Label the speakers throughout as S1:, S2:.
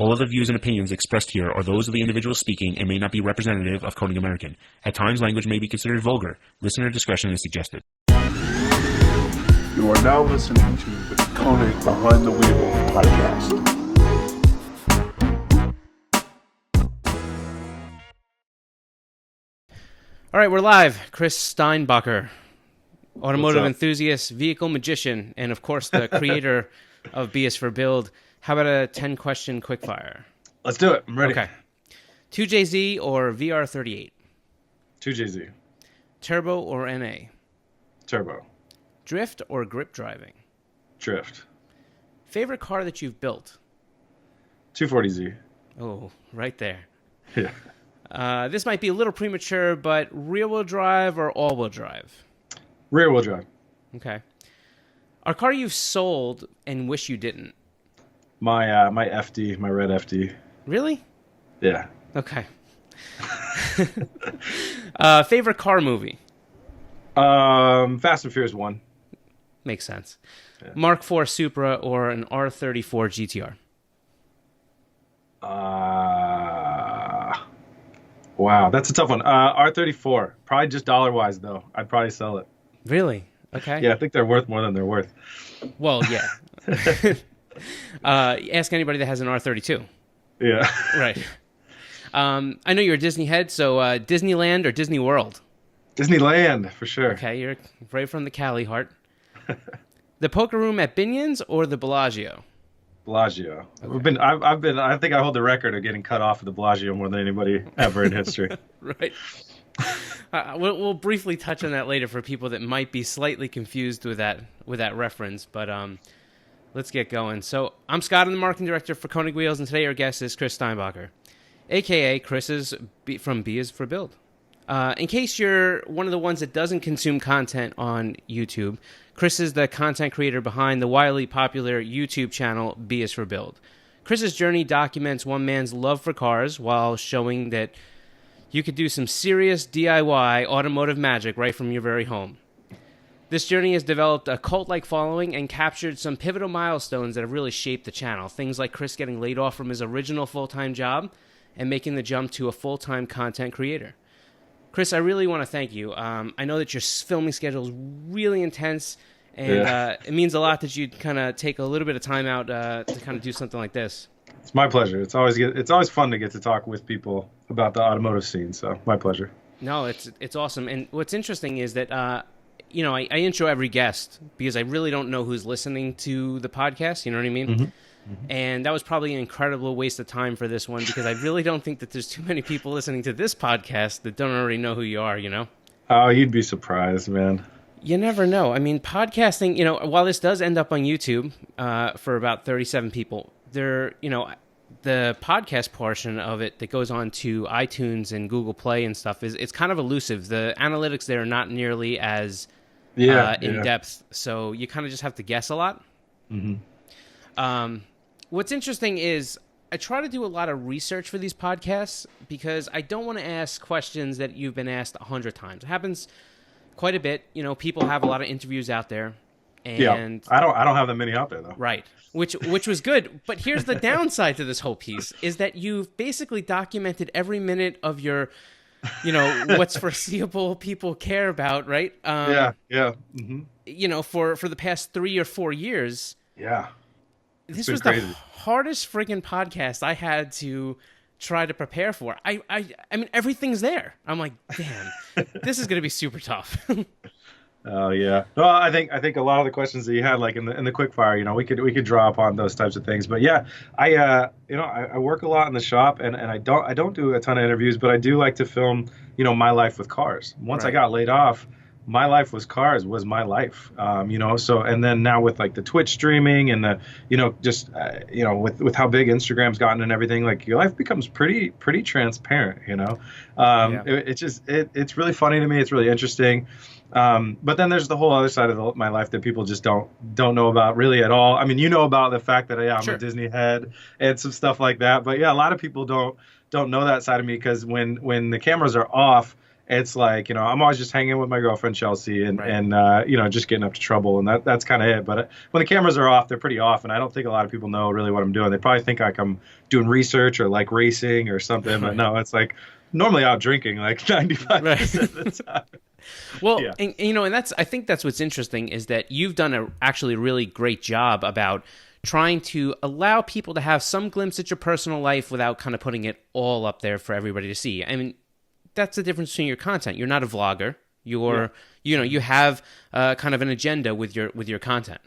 S1: All of the views and opinions expressed here are those of the individual speaking and may not be representative of Konig American. At times, language may be considered vulgar. Listener discretion is suggested.
S2: You are now listening to the Konig Behind the Wheel podcast.
S3: All right, we're live. Chris Steinbacher, automotive enthusiast, vehicle magician, and of course the creator of B is for Build. How about a 10-question quickfire?
S4: Let's do it. I'm ready.
S3: Okay. 2JZ or VR38?
S4: 2JZ.
S3: Turbo or NA?
S4: Turbo.
S3: Drift or grip driving?
S4: Drift.
S3: Favorite car that you've built?
S4: 240Z.
S3: Oh, right there.
S4: Yeah.
S3: This might be a little premature, but rear-wheel drive or all-wheel drive?
S4: Rear-wheel drive.
S3: Okay. A car you've sold and wish you didn't?
S4: My FD, my red FD.
S3: Really?
S4: Yeah.
S3: Okay. Favorite car movie?
S4: Fast and Furious 1.
S3: Makes sense.
S4: Yeah.
S3: Mark IV Supra or an R34 GTR?
S4: Wow, that's a tough one. R34. Probably just dollar-wise, though. I'd probably sell it.
S3: Really? Okay.
S4: Yeah, I think they're worth more than they're worth.
S3: Well, yeah. Ask anybody that has an R32.
S4: Yeah.
S3: Right. I know you're a Disney head, so Disneyland or Disney World?
S4: Disneyland, for sure.
S3: Okay, you're right from the Cali heart. The poker room at Binion's or the Bellagio?
S4: Bellagio.
S3: Okay.
S4: I think I hold the record of getting cut off at the Bellagio more than anybody ever in history.
S3: Right. We'll briefly touch on that later for people that might be slightly confused with that reference, but let's get going. So I'm Scott, I'm the marketing director for Konig Wheels, and today our guest is Chris Steinbacher, a.k.a. Chris is from B is for Build. In case you're one of the ones that doesn't consume content on YouTube, Chris is the content creator behind the wildly popular YouTube channel B is for Build. Chris's journey documents one man's love for cars while showing that you could do some serious DIY automotive magic right from your very home. This journey has developed a cult-like following and captured some pivotal milestones that have really shaped the channel. Things like Chris getting laid off from his original full-time job and making the jump to a full-time content creator. Chris, I really want to thank you. I know that your filming schedule is really intense, and it means a lot that you'd kind of take a little bit of time out to kind of do something like this.
S4: It's my pleasure. It's always fun to get to talk with people about the automotive scene, so my pleasure.
S3: No, it's awesome. And what's interesting is that, I intro every guest because I really don't know who's listening to the podcast, you know what I mean? Mm-hmm. Mm-hmm. And that was probably an incredible waste of time for this one because I really don't think that there's too many people listening to this podcast that don't already know who you are, you know?
S4: Oh, you'd be surprised, man.
S3: You never know. I mean, podcasting, while this does end up on YouTube for about 37 people, the podcast portion of it that goes on to iTunes and Google Play and stuff it's kind of elusive. The analytics there are not nearly as in depth, so you kind of just have to guess a lot. Mm-hmm. What's interesting is I try to do a lot of research for these podcasts because I don't want to ask questions that you've been asked 100 times. It happens quite a bit. People have a lot of interviews out there. And
S4: I don't have that many out there though.
S3: Right. Which was good. But here's the downside to this whole piece is that you've basically documented every minute of your, what's foreseeable people care about, right?
S4: Yeah. Mm-hmm.
S3: For the past 3 or 4 years.
S4: Yeah.
S3: This was crazy. The hardest friggin' podcast I had to try to prepare for. I mean, everything's there. I'm like, damn, this is going to be super tough.
S4: Oh yeah. Well, I think a lot of the questions that you had, like in the quick fire, we could draw upon those types of things. But yeah, I work a lot in the shop, and I don't do a ton of interviews, but I do like to film, my life with cars. Once I got laid off, my life was cars was my life. So and then now with like the Twitch streaming and the, with how big Instagram's gotten and everything, like your life becomes pretty transparent. It's really funny to me. It's really interesting. But then there's the whole other side of my life that people just don't know about really at all. I mean, about the fact that I'm a Disney head and some stuff like that. But yeah, a lot of people don't know that side of me because when the cameras are off it's like, I'm always just hanging with my girlfriend Chelsea and
S3: Right.
S4: and just getting up to trouble, and that's kind of it. But when the cameras are off, they're pretty off, and I don't think a lot of people know really what I'm doing. They probably think like I'm doing research or like racing or something, but
S3: Right.
S4: no, it's like normally out drinking like 95% of the time.
S3: Well,
S4: Yeah.
S3: and I think that's what's interesting is that you've done a actually really great job about trying to allow people to have some glimpse at your personal life without kind of putting it all up there for everybody to see. I mean, that's the difference between your content. You're not a vlogger. You have kind of an agenda with your content.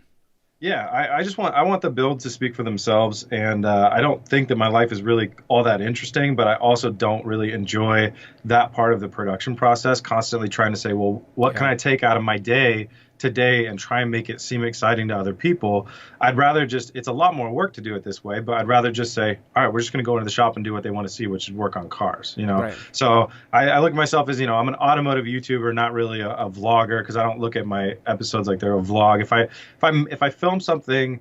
S4: Yeah, I want the build to speak for themselves, and I don't think that my life is really all that interesting, but I also don't really enjoy that part of the production process, constantly trying to say, well, what can I take out of my day today and try and make it seem exciting to other people. I'd rather it's a lot more work to do it this way, but I'd rather just say, all right, we're just going to go into the shop and do what they want to see, which is work on cars,
S3: Right.
S4: So I look at myself as, I'm an automotive YouTuber, not really a vlogger, because I don't look at my episodes like they're a vlog. If I film something,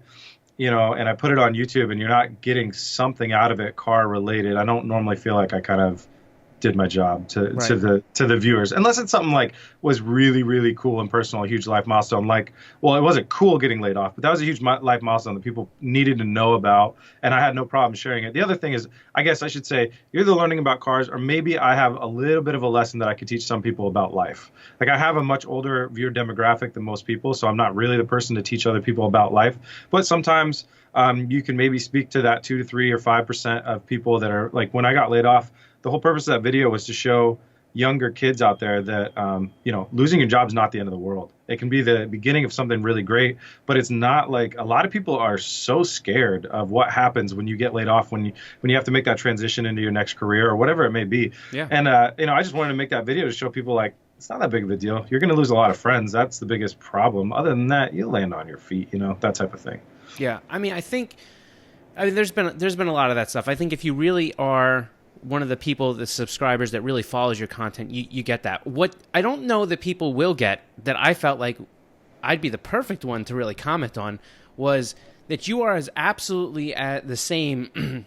S4: and I put it on YouTube and you're not getting something out of it car related, I don't normally feel like I kind of did my job to the viewers, unless it's something like was really, really cool and personal, a huge life milestone. Like, well, it wasn't cool getting laid off, but that was a huge life milestone that people needed to know about, and I had no problem sharing it. The other thing is, I guess I should say, you're either learning about cars, or maybe I have a little bit of a lesson that I could teach some people about life. Like, I have a much older viewer demographic than most people, so I'm not really the person to teach other people about life. But sometimes you can maybe speak to that 2 to 3 or 5% of people that are like, when I got laid off, the whole purpose of that video was to show younger kids out there that, losing your job is not the end of the world. It can be the beginning of something really great, but it's not. Like, a lot of people are so scared of what happens when you get laid off, when you have to make that transition into your next career or whatever it may be.
S3: Yeah.
S4: And, I just wanted to make that video to show people, like, it's not that big of a deal. You're going to lose a lot of friends. That's the biggest problem. Other than that, you'll land on your feet, that type of thing.
S3: Yeah. I mean, there's been a lot of that stuff. I think if you really are one of the people, the subscribers that really follows your content, you get that. What I don't know that people will get, that I felt like I'd be the perfect one to really comment on, was that you are as absolutely at the same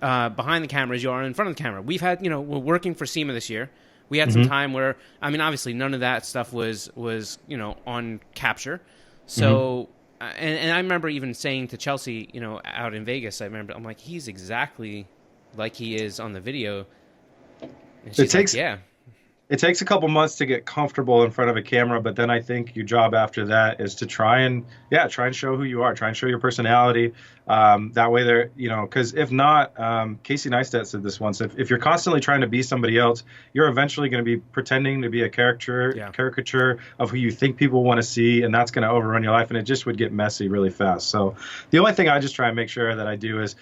S3: behind the camera as you are in front of the camera. We've had, we're working for SEMA this year. We had some time where, I mean, obviously none of that stuff was on capture. So, and I remember even saying to Chelsea, out in Vegas, I'm like, he's exactly like he is on the video. And she's like, yeah.
S4: It takes a couple months to get comfortable in front of a camera, but then I think your job after that is to try and show who you are, try and show your personality. That way they're, because if not, Casey Neistat said this once, if you're constantly trying to be somebody else, you're eventually going to be pretending to be a caricature of who you think people want to see, and that's going to overrun your life, and it just would get messy really fast. So the only thing I just try and make sure that I do is,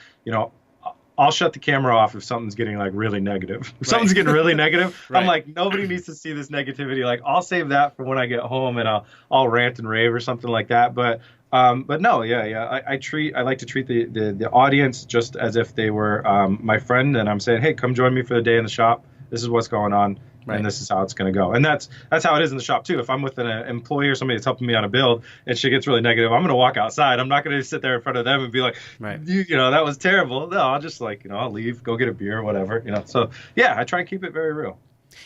S4: I'll shut the camera off if something's getting like really negative. If something's getting really negative, I'm like, nobody needs to see this negativity. Like, I'll save that for when I get home and I'll rant and rave or something like that. But no, I like to treat the audience just as if they were my friend, and I'm saying, hey, come join me for the day in the shop. This is what's going on. And this is how it's going to go. And that's how it is in the shop too. If I'm with an employee or somebody that's helping me on a build and shit gets really negative, I'm going to walk outside. I'm not going to sit there in front of them and be like, that was terrible. No, I'll just I'll leave, go get a beer or whatever, So yeah, I try and keep it very real.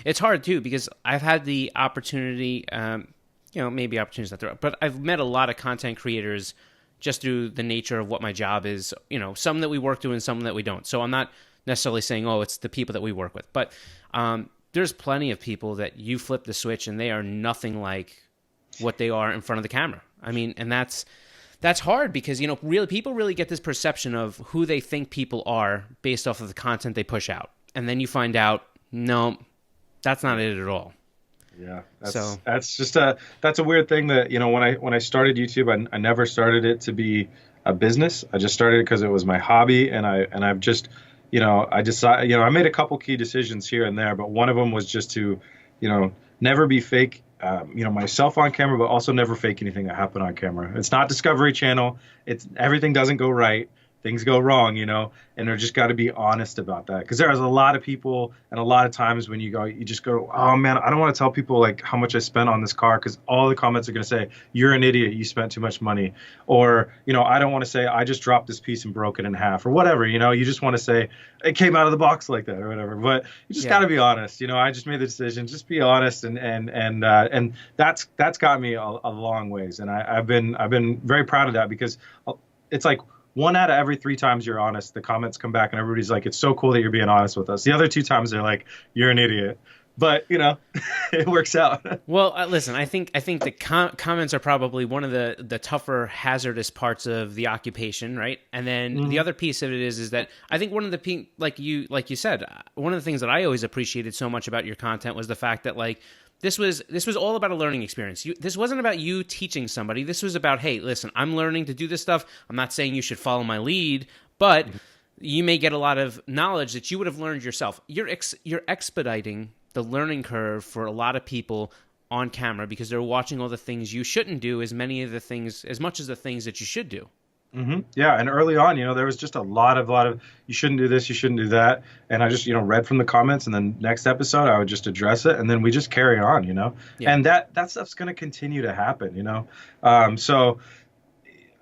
S3: It's hard too, because I've had the opportunity, maybe opportunities not the right, but I've met a lot of content creators just through the nature of what my job is, some that we work to and some that we don't. So I'm not necessarily saying, it's the people that we work with, but, there's plenty of people that you flip the switch and they are nothing like what they are in front of the camera. I mean, and that's hard because, really people really get this perception of who they think people are based off of the content they push out. And then you find out, no, that's not it at all.
S4: Yeah, that's a weird thing that, when I started YouTube, I never started it to be a business. I just started it because it was my hobby, and I've just I decided, I made a couple key decisions here and there, but one of them was just to, never be fake, myself on camera, but also never fake anything that happened on camera. It's not Discovery Channel. Everything doesn't go right. things go wrong, and they're just got to be honest about that. Because there's a lot of people and a lot of times when you just go, oh man, I don't want to tell people like how much I spent on this car because all the comments are going to say, you're an idiot, you spent too much money. Or, I don't want to say, I just dropped this piece and broke it in half or whatever, you just want to say, it came out of the box like that or whatever. But you just got to be honest. I just made the decision, just be honest. And that's got me a long ways. And I've been very proud of that because it's like, 1 out of every 3 times you're honest, the comments come back and everybody's like, it's so cool that you're being honest with us. The other 2 times they're like, you're an idiot. But, it works out.
S3: Well, listen, I think the comments are probably one of the tougher, hazardous parts of the occupation, right? And then the other piece of it is that I think one of the, like you said, one of the things that I always appreciated so much about your content was the fact that, like, this was all about a learning experience. This wasn't about you teaching somebody. This was about, hey, listen, I'm learning to do this stuff. I'm not saying you should follow my lead, but you may get a lot of knowledge that you would have learned yourself. You're expediting the learning curve for a lot of people on camera because they're watching all the things you shouldn't do as much as the things that you should do.
S4: Mm-hmm. Yeah, and early on, there was just a lot of you shouldn't do this, you shouldn't do that, and I just read from the comments, and then next episode I would just address it, and then we just carry on,
S3: Yeah.
S4: and that stuff's going to continue to happen, so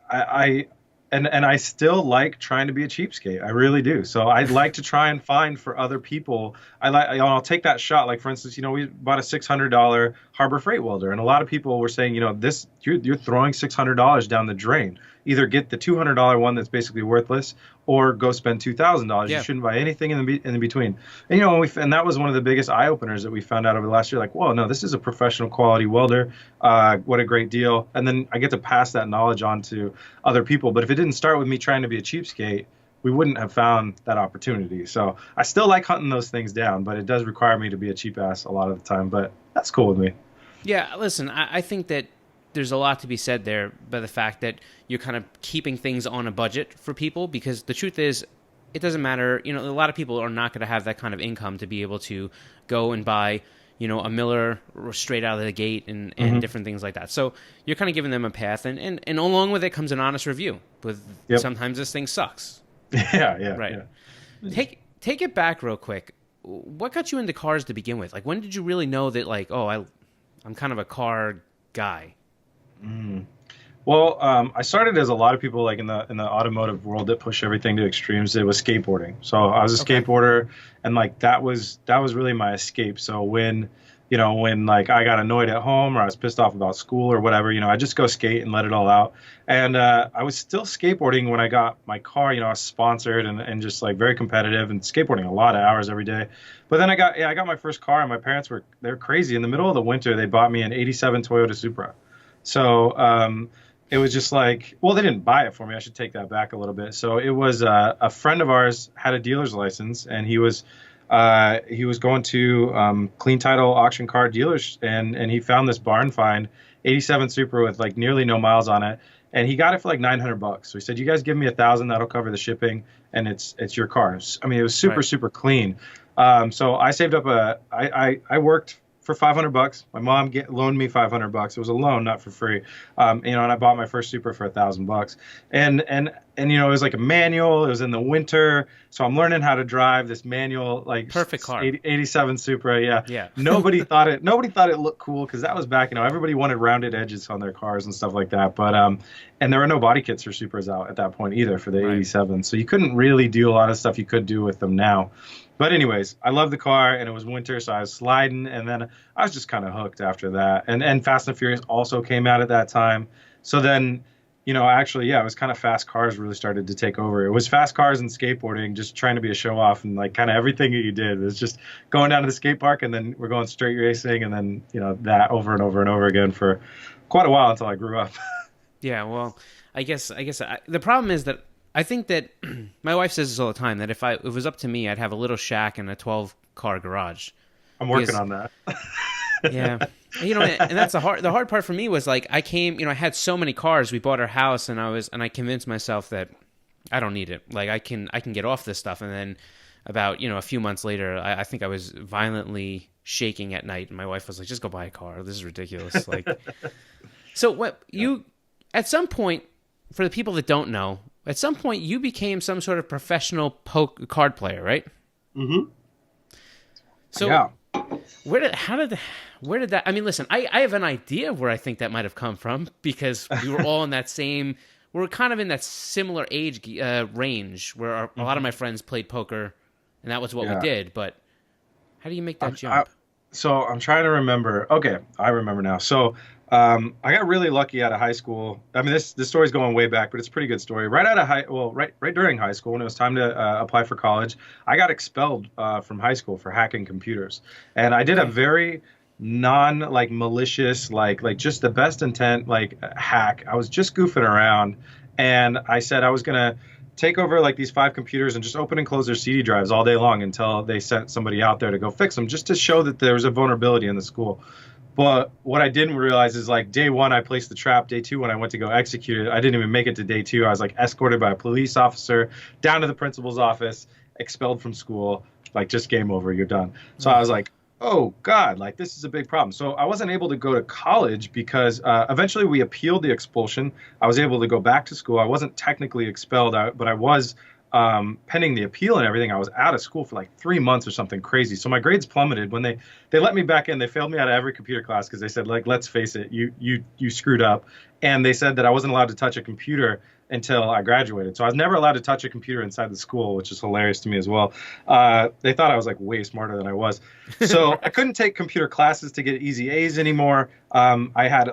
S4: I still like trying to be a cheapskate. I really do. So I'd like to try and find for other people. I'll take that shot. Like for instance, we bought a $600 Harbor Freight welder, and a lot of people were saying, you're throwing $600 down the drain. Either get the $200 one that's basically worthless, or go spend $2,000.
S3: Yeah.
S4: You shouldn't buy anything in the between. And and that was one of the biggest eye openers that we found out over the last year. Like, whoa, no, this is a professional quality welder. What a great deal. And then I get to pass that knowledge on to other people. But if it didn't start with me trying to be a cheapskate, we wouldn't have found that opportunity. So I still like hunting those things down, but it does require me to be a cheap ass a lot of the time. But that's cool with me.
S3: Yeah, listen, I think that there's a lot to be said there by the fact that you're kind of keeping things on a budget for people, because the truth is, it doesn't matter. A lot of people are not going to have that kind of income to be able to go and buy, a Miller straight out of the gate and different things like that. So you're kind of giving them a path, and along with it comes an honest review. With Sometimes this thing sucks.
S4: Yeah.
S3: Right.
S4: Yeah.
S3: Take it back real quick. What got you into cars to begin with? Like, when did you really know that, like, I'm kind of a car guy?
S4: Well, I started as a lot of people, like in the automotive world that push everything to extremes. It was skateboarding. So I was a skateboarder, and like that was really my escape. So when like I got annoyed at home or I was pissed off about school or whatever, I just go skate and let it all out. And I was still skateboarding when I got my car. I was sponsored and just like very competitive and skateboarding a lot of hours every day. But then I got my first car, and my parents they're crazy. In the middle of the winter, they bought me an '87 Toyota Supra. So it was just like, well, they didn't buy it for me. I should take that back a little bit. So it was a friend of ours had a dealer's license, and he was going to clean title auction car dealers, and he found this barn find, '87 Supra with like nearly no miles on it, and he got it for like $900. So he said, "You guys give me $1,000, that'll cover the shipping, and it's your car." I mean, it was super clean. So I saved up I worked for $500. My mom loaned me $500. It was a loan, not for free. And I bought my first Supra for $1,000. And it was like a manual. It was in the winter, so I'm learning how to drive this manual, like
S3: perfect car,
S4: 87 Supra.
S3: Yeah.
S4: Nobody thought it looked cool because that was back. Everybody wanted rounded edges on their cars and stuff like that. But and there were no body kits for Supras out at that point either for the 87. So you couldn't really do a lot of stuff you could do with them now. But anyways, I loved the car, and it was winter, so I was sliding, and then I was just kind of hooked after that. And Fast and Furious also came out at that time. So then, actually, it was kind of fast cars really started to take over. It was fast cars and skateboarding, just trying to be a show off, and like kind of everything that you did. It was just going down to the skate park, and then we're going straight racing, and then, that over and over and over again for quite a while until I grew up.
S3: Yeah, well, I guess the problem is that I think that my wife says this all the time, that if it was up to me, I'd have a little shack and a 12-car garage.
S4: I'm working on that.
S3: Yeah. And that's the hard part for me was like I came, I had so many cars. We bought our house, and I convinced myself that I don't need it. Like I can get off this stuff. And then about, a few months later, I think I was violently shaking at night, and my wife was like, "Just go buy a car. This is ridiculous." Like, so what you at some point, for the people that don't know, At some point, you became some sort of professional card player, right?
S4: Mm-hmm.
S3: So
S4: Yeah.
S3: where did that? I mean, listen, I have an idea of where I think that might have come from because we were all in that same. We're kind of in that similar age range where a lot of my friends played poker, and that was what we did. But how do you make that jump?
S4: So I'm trying to remember. Okay, I remember now. So I got really lucky out of high school. I mean, this story's going way back, but it's a pretty good story. Right out of right during high school, when it was time to apply for college, I got expelled from high school for hacking computers, and I did a very malicious just the best intent hack. I was just goofing around, and I said I was gonna take over these 5 computers and just open and close their CD drives all day long until they sent somebody out there to go fix them, just to show that there was a vulnerability in the school. But what I didn't realize is day 1 I placed the trap. Day 2 when I went to go execute it, I didn't even make it to day 2. I was escorted by a police officer down to the principal's office, expelled from school, just game over, you're done. So I was oh God, this is a big problem. So I wasn't able to go to college because eventually we appealed the expulsion. I was able to go back to school. I wasn't technically expelled, but I was pending the appeal and everything. I was out of school for 3 months or something crazy. So my grades plummeted. When they let me back in, they failed me out of every computer class because they said, let's face it, you screwed up. And they said that I wasn't allowed to touch a computer until I graduated. So I was never allowed to touch a computer inside the school, which is hilarious to me as well. They thought I was way smarter than I was. So I couldn't take computer classes to get easy A's anymore. I had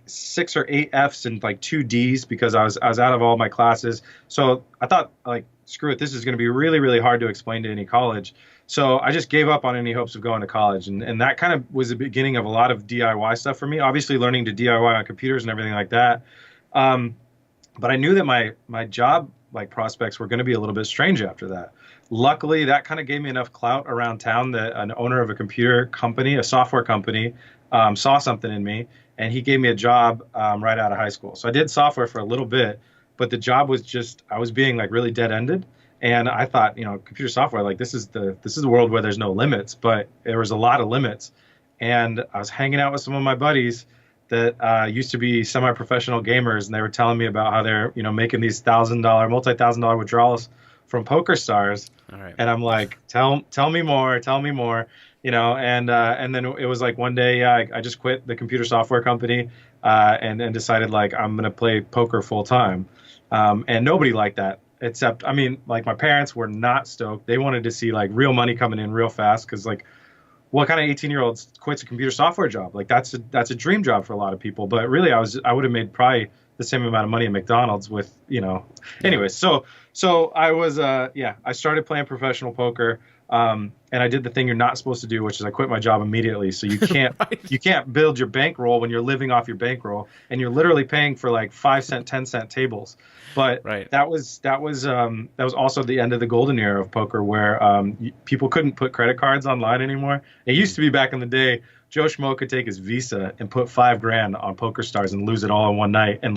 S4: 6 or 8 F's and 2 D's because I was out of all my classes. So I thought screw it, this is going to be really, really hard to explain to any college. So I just gave up on any hopes of going to college. And that kind of was the beginning of a lot of DIY stuff for me, obviously learning to DIY on computers and everything like that. But I knew that my job prospects were going to be a little bit strange after that. Luckily, that kind of gave me enough clout around town that an owner of a computer company, a software company, saw something in me, and he gave me a job right out of high school. So I did software for a little bit, but the job was I was being really dead-ended. And I thought, computer software, this is the world where there's no limits, but there was a lot of limits. And I was hanging out with some of my buddies that used to be semi-professional gamers, and they were telling me about how they're making these multi-$1,000 withdrawals from Poker Stars.
S3: All right.
S4: And I'm tell me more, and then it was one day I just quit the computer software company and decided I'm gonna play poker full time, and nobody liked that except my parents were not stoked. They wanted to see real money coming in real fast because what kind of 18-year-old quits a computer software job? That's a dream job for a lot of people. But really, I would have made probably the same amount of money at McDonald's with, Anyways, so I was, I started playing professional poker. And I did the thing you're not supposed to do, which is I quit my job immediately. So you can't you can't build your bankroll when you're living off your bankroll, and you're literally paying for 5-cent, 10-cent tables. But that was also the end of the golden era of poker, where people couldn't put credit cards online anymore. It used to be back in the day, Joe Schmo could take his Visa and put $5,000 on Poker Stars and lose it all in one night, and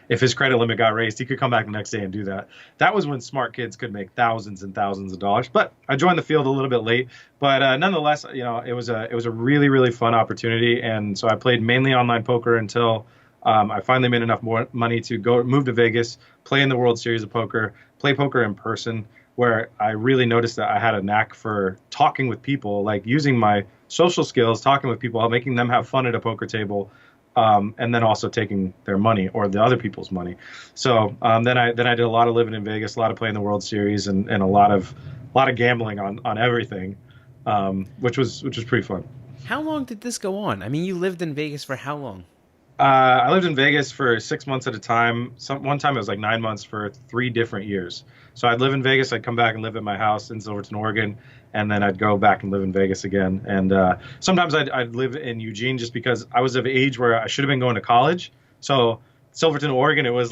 S4: if his credit limit got raised, he could come back the next day and do that. That was when smart kids could make thousands and thousands of dollars. But I joined the field a little bit late. But nonetheless, it was a really, really fun opportunity. And so I played mainly online poker until I finally made enough more money to move to Vegas, play in the World Series of Poker, play poker in person, where I really noticed that I had a knack for talking with people, using my social skills, talking with people, making them have fun at a poker table. And then also taking their money or the other people's money. So then I did a lot of living in Vegas, a lot of playing the World Series, and a lot of gambling on everything, which was pretty fun.
S3: How long did this go on? I mean, you lived in Vegas for how long?
S4: I lived in Vegas for 6 months at a time. One time it was 9 months for 3 different years. So I'd live in Vegas, I'd come back and live at my house in Silverton, Oregon, and then I'd go back and live in Vegas again. And sometimes I'd live in Eugene just because I was of age where I should have been going to college. So Silverton, Oregon, it was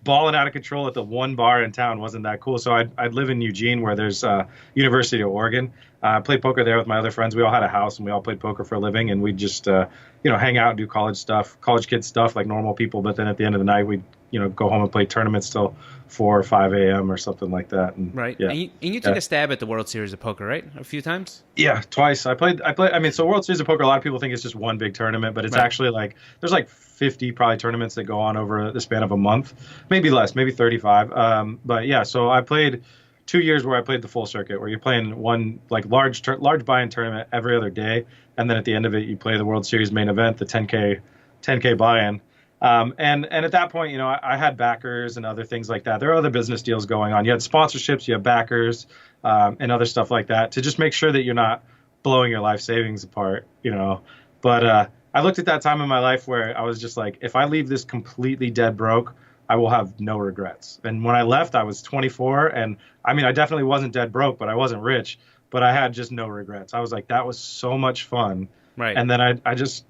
S4: balling out of control at the one bar in town wasn't that cool. So I'd live in Eugene where there's University of Oregon. I played poker there with my other friends. We all had a house and we all played poker for a living, and we'd just hang out and do college kid stuff like normal people. But then at the end of the night, we'd go home and play tournaments till 4 or 5 a.m. or something like that. And
S3: Right.
S4: Yeah.
S3: And you took a stab at the World Series of Poker, right? A few times?
S4: Yeah, twice. I played. I mean, so World Series of Poker, a lot of people think it's just one big tournament, but it's
S3: Right.
S4: actually like there's like 50 probably tournaments that go on over the span of a month, maybe less, maybe 35. But yeah, so I played 2 years where I played the full circuit, where you're playing one like large buy-in tournament every other day, and then at the end of it, you play the World Series main event, the 10K buy-in. And at that point, I had backers and other things like that. There are other business deals going on. You had sponsorships, you have backers, and other stuff like that to just make sure that you're not blowing your life savings apart, But I looked at that time in my life where I was just like, if I leave this completely dead broke, I will have no regrets. And when I left, I was 24, and I mean, I definitely wasn't dead broke, but I wasn't rich, but I had just no regrets. I was like, that was so much fun.
S3: Right.
S4: And then I just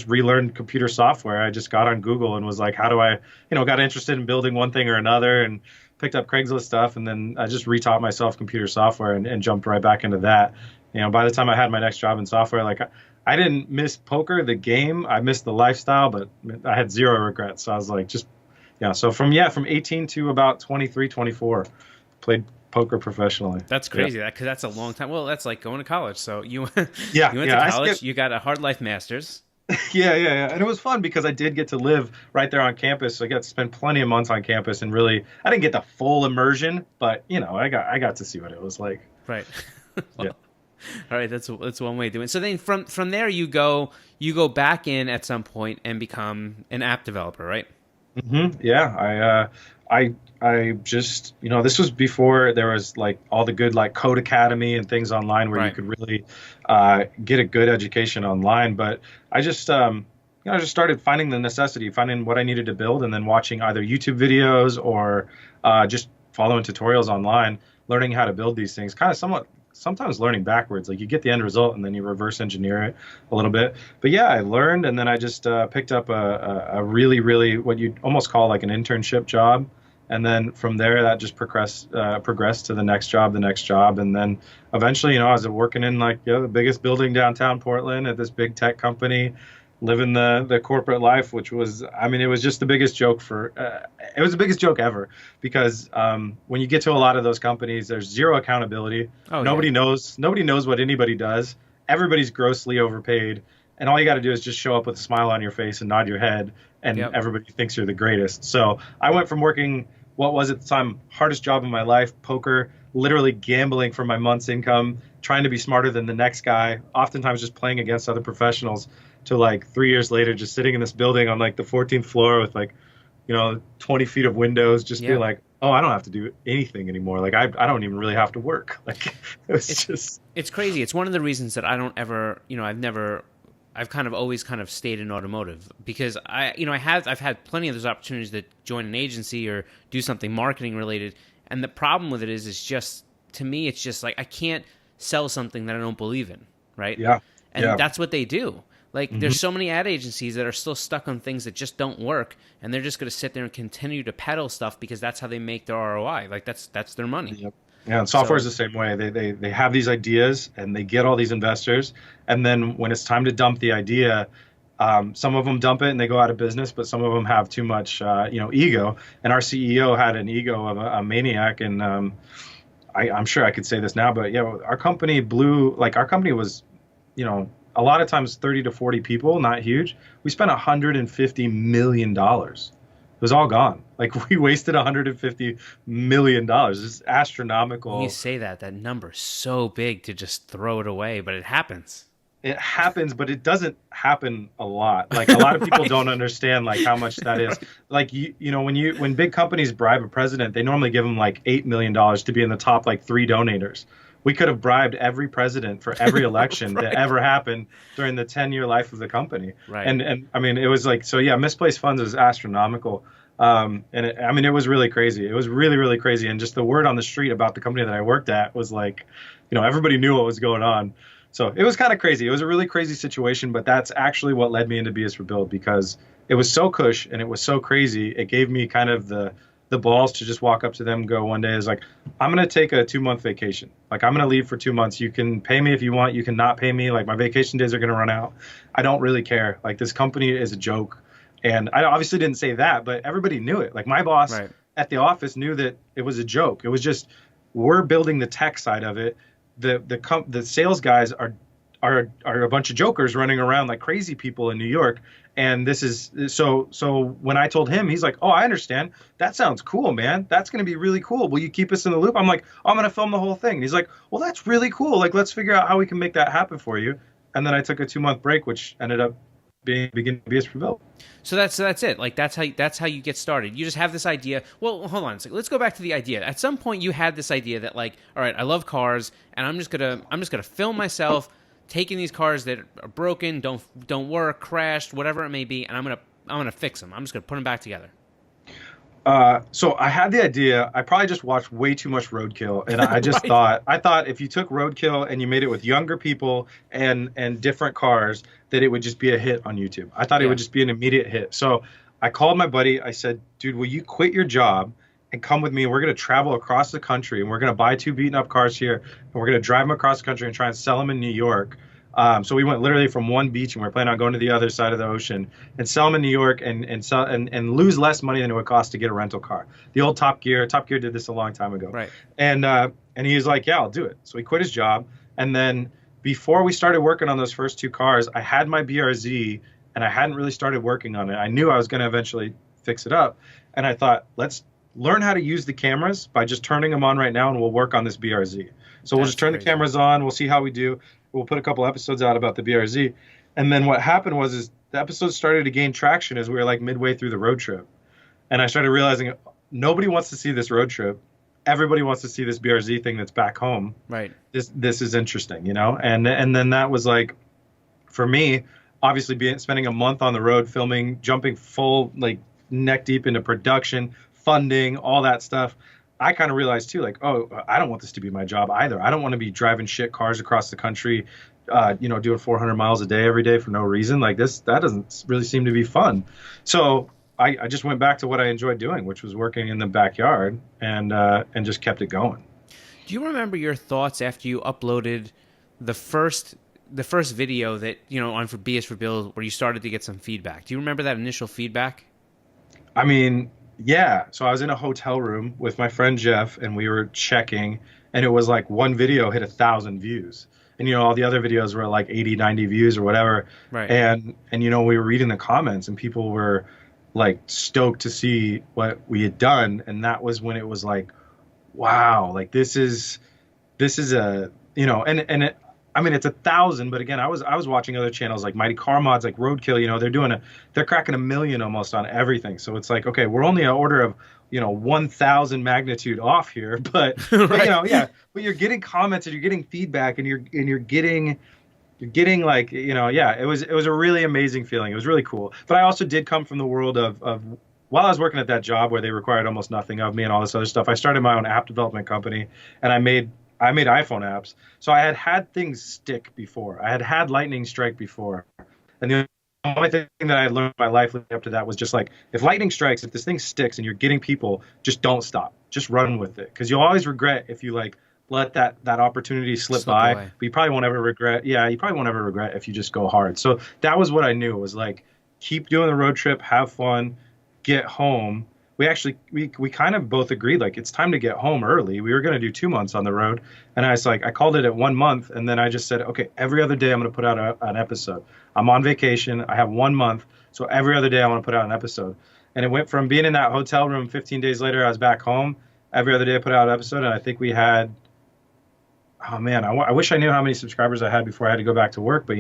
S4: relearned computer software. I just got on Google and was like, how do I, got interested in building one thing or another, and picked up Craigslist stuff. And then I just retaught myself computer software and jumped right back into that. By the time I had my next job in software, like I didn't miss poker, the game. I missed the lifestyle, but I had zero regrets. So I was like, So from 18 to about 23, 24, played poker professionally.
S3: That's crazy. Because that's a long time. Well, that's like going to college. So you went
S4: to
S3: college, you got a hard life master's.
S4: Yeah. And it was fun because I did get to live right there on campus. So I got to spend plenty of months on campus, and really, I didn't get the full immersion, but I got to see what it was like.
S3: Right.
S4: Yeah.
S3: All right, that's one way of doing it. So then from there you go back in at some point and become an app developer, right?
S4: Mm-hmm. Yeah, I just this was before there was like all the good like Code Academy and things online where
S3: Right.
S4: you could really get a good education online. But I just I just started finding the necessity, finding what I needed to build, and then watching either YouTube videos or just following tutorials online, learning how to build these things. Kind of sometimes learning backwards, like you get the end result and then you reverse engineer it a little bit. But yeah, I learned, and then I just picked up a really, really what you'd almost call like an internship job. And then from there, that just progressed to the next job. And then eventually, I was working in like the biggest building downtown Portland at this big tech company, living the corporate life, which was, it was just the biggest joke it was the biggest joke ever, because when you get to a lot of those companies, there's zero accountability. Nobody knows what anybody does. Everybody's grossly overpaid. And all you got to do is just show up with a smile on your face and nod your head, and everybody thinks you're the greatest. So I went from working what was at the time hardest job in my life, poker, literally gambling for my month's income, trying to be smarter than the next guy, oftentimes just playing against other professionals, to like 3 years later, just sitting in this building on like the 14th floor with like, 20 feet of windows, just being like, oh, I don't have to do anything anymore. Like I don't even really have to work. Like
S3: it's crazy. It's one of the reasons that I don't ever, I've kind of always kind of stayed in automotive, because I've had plenty of those opportunities to join an agency or do something marketing related. And the problem with it is just, to me, it's just like, I can't sell something that I don't believe in. Right.
S4: Yeah.
S3: And that's what they do. Like, there's so many ad agencies that are still stuck on things that just don't work, and they're just going to sit there and continue to peddle stuff because that's how they make their ROI. Like, that's their money.
S4: Yep. Yeah, and software is the same way. They have these ideas, and they get all these investors, and then when it's time to dump the idea, some of them dump it and they go out of business, but some of them have too much, ego. And our CEO had an ego of a maniac, and I'm sure I could say this now, but our company our company was, a lot of times 30 to 40 people, not huge. We spent $150 million. It was all gone. Like, we wasted $150 million. It's astronomical.
S3: When you say that number's so big to just throw it away, but it happens.
S4: It happens, but it doesn't happen a lot. Like, a lot of people don't understand like how much that is. Like, when big companies bribe a president, they normally give him like $8 million to be in the top like 3 donators. We could have bribed every president for every election that ever happened during the 10-year life of the company.
S3: Right.
S4: And it was like, so yeah, misplaced funds is astronomical. It was really crazy. It was really, really crazy. And just the word on the street about the company that I worked at was like, everybody knew what was going on. So it was kind of crazy. It was a really crazy situation, but that's actually what led me into BS for Build, because it was so cush and it was so crazy. It gave me kind of the balls to just walk up to them and go one day, is like, I'm going to take a 2-month vacation. Like, I'm going to leave for 2 months. You can pay me if you want. You can not pay me. Like, my vacation days are going to run out. I don't really care. Like, this company is a joke. And I obviously didn't say that, but everybody knew it. Like my boss
S3: Right.
S4: at the office knew that it was a joke. It was just we're building the tech side of it. The sales guys are a bunch of jokers running around like crazy people in New York. And this is so when I told him, he's like, "Oh, I understand. That sounds cool, man. That's going to be really cool. Will you keep us in the loop?" I'm like, "I'm going to film the whole thing." And he's like, "Well, that's really cool. Like, let's figure out how we can make that happen for you." And then I took a 2-month break, which ended up being beginning BS for Bill.
S3: So that's it. Like that's how you get started. You just have this idea. Well, hold on a second. Let's go back to the idea. At some point, you had this idea that like, all right, I love cars, and I'm just gonna film myself taking these cars that are broken, don't work, crashed, whatever it may be, and I'm gonna fix them. I'm just gonna put them back together.
S4: So I had the idea. I probably just watched way too much Roadkill, and I just
S3: Right.
S4: I thought if you took Roadkill and you made it with younger people and different cars, that it would just be a hit on YouTube. I thought it
S3: Yeah.
S4: would just be an immediate hit. So I called my buddy. I said, "Dude, will you quit your job and come with me? We're going to travel across the country, and we're going to buy 2 beaten up cars here, and we're going to drive them across the country and try and sell them in New York." So we went literally from one beach, and we are planning on going to the other side of the ocean and sell them in New York and sell and lose less money than it would cost to get a rental car. The old Top Gear did this a long time ago.
S3: Right.
S4: And he was like, "Yeah, I'll do it." So he quit his job, and then before we started working on those first 2 cars, I had my BRZ, and I hadn't really started working on it. I knew I was going to eventually fix it up, and I thought, let's learn how to use the cameras by just turning them on right now, and we'll work on this BRZ. So we'll just turn the cameras on. We'll see how we do. We'll put a couple episodes out about the BRZ. And then what happened was the episodes started to gain traction as we were like midway through the road trip. And I started realizing nobody wants to see this road trip. Everybody wants to see this BRZ thing that's back home.
S3: Right.
S4: This is interesting, you know? And then that was like, for me, obviously spending a month on the road filming, jumping full like neck deep into production, funding, all that stuff. I kind of realized too, like, oh, I don't want this to be my job either. I don't want to be driving shit cars across the country, doing 400 miles a day every day for no reason. Like that doesn't really seem to be fun. So I just went back to what I enjoyed doing, which was working in the backyard and just kept it going.
S3: Do you remember your thoughts after you uploaded the first video that on for BS for Bill, where you started to get some feedback? Do you remember that initial feedback?
S4: I mean, yeah. So I was in a hotel room with my friend Jeff, and we were checking, and it was like one video hit 1,000 views. And, all the other videos were like 80, 90 views or whatever.
S3: Right.
S4: And we were reading the comments, and people were like stoked to see what we had done. And that was when it was like, wow, like this is a, and it, I mean, it's 1,000, but again, I was watching other channels like Mighty Car Mods, like Roadkill. They're cracking 1 million almost on everything. So it's like, okay, we're only an order of 1,000 magnitude off here, but,
S3: Right.
S4: but you're getting comments and you're getting feedback and you're getting like, it was a really amazing feeling. It was really cool. But I also did come from the world of while I was working at that job where they required almost nothing of me and all this other stuff, I started my own app development company, and I made iPhone apps. So I had things stick before. I had lightning strike before. And the only thing that I had learned in my life leading up to that was just like, if lightning strikes, if this thing sticks and you're getting people, just don't stop. Just run with it. Because you'll always regret if you like let that opportunity slip by.
S3: Away.
S4: But you probably won't ever regret. Yeah, you probably won't ever regret if you just go hard. So that was what I knew, was like, keep doing the road trip, have fun, get home. We kind of both agreed, like, it's time to get home early. We were going to do 2 months on the road. And I was like, I called it at 1 month. And then I just said, okay, every other day I'm going to put out an episode. I'm on vacation. I have 1 month. So every other day I want to put out an episode. And it went from being in that hotel room 15 days later, I was back home. Every other day I put out an episode. And I think we had, oh man, I wish I knew how many subscribers I had before I had to go back to work. But,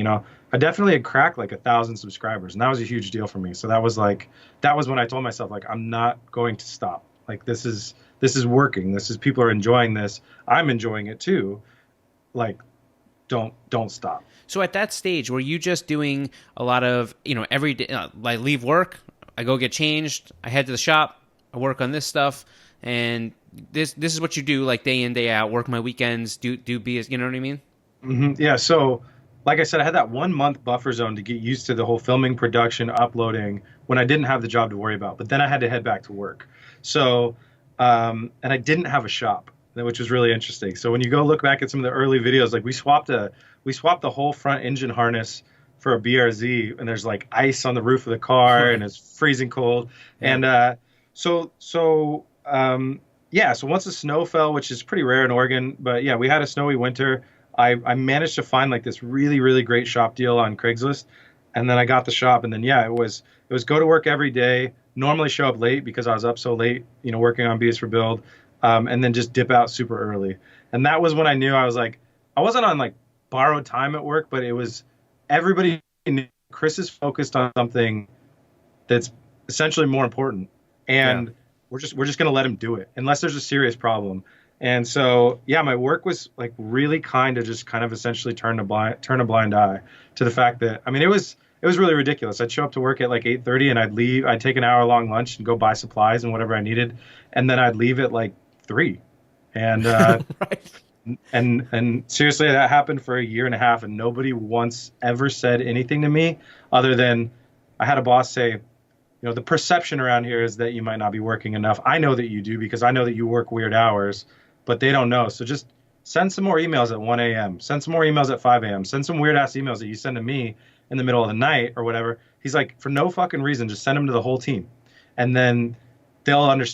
S4: I definitely had cracked like 1,000 subscribers. And that was a huge deal for me. So that was when I told myself, like, I'm not going to stop. Like, this is working. People are enjoying this. I'm enjoying it too. Like, don't stop.
S3: So at that stage, were you just doing a lot of, every day, I leave work, I go get changed, I head to the shop, I work on this stuff, and this is what you do, like, day in, day out, work my weekends, do BS, you know what I mean?
S4: Mm-hmm. Yeah. So, like I said, I had that 1 month buffer zone to get used to the whole filming, production, uploading when I didn't have the job to worry about. But then I had to head back to work. So, and I didn't have a shop, which was really interesting. So when you go look back at some of the early videos, like we swapped the whole front engine harness for a BRZ, and there's like ice on the roof of the car, and it's freezing cold.
S3: Yeah.
S4: And yeah, so once the snow fell, which is pretty rare in Oregon, but yeah, we had a snowy winter. I managed to find like this really, really great shop deal on Craigslist, and then I got the shop, and then yeah, it was go to work every day, normally show up late because I was up so late, working on BS for Build, and then just dip out super early. And that was when I knew I was like, I wasn't on like borrowed time at work, but it was everybody knew Chris is focused on something that's essentially more important, and we're just gonna let him do it unless there's a serious problem. And so yeah, my work was like really kind of essentially turn a blind eye to the fact that, I mean, it was really ridiculous. I'd show up to work at like 8:30 and I'd leave. I'd take an hour-long lunch and go buy supplies and whatever I needed, and then I'd leave at like 3. And
S3: Right.
S4: and seriously, that happened for a year and a half, and nobody once ever said anything to me other than I had a boss say, the perception around here is that you might not be working enough. I know that you do because I know that you work weird hours, but they don't know. So just send some more emails at 1 a.m. Send some more emails at 5 a.m. Send some weird ass emails that you send to me in the middle of the night or whatever. He's like, for no fucking reason, just send them to the whole team. And then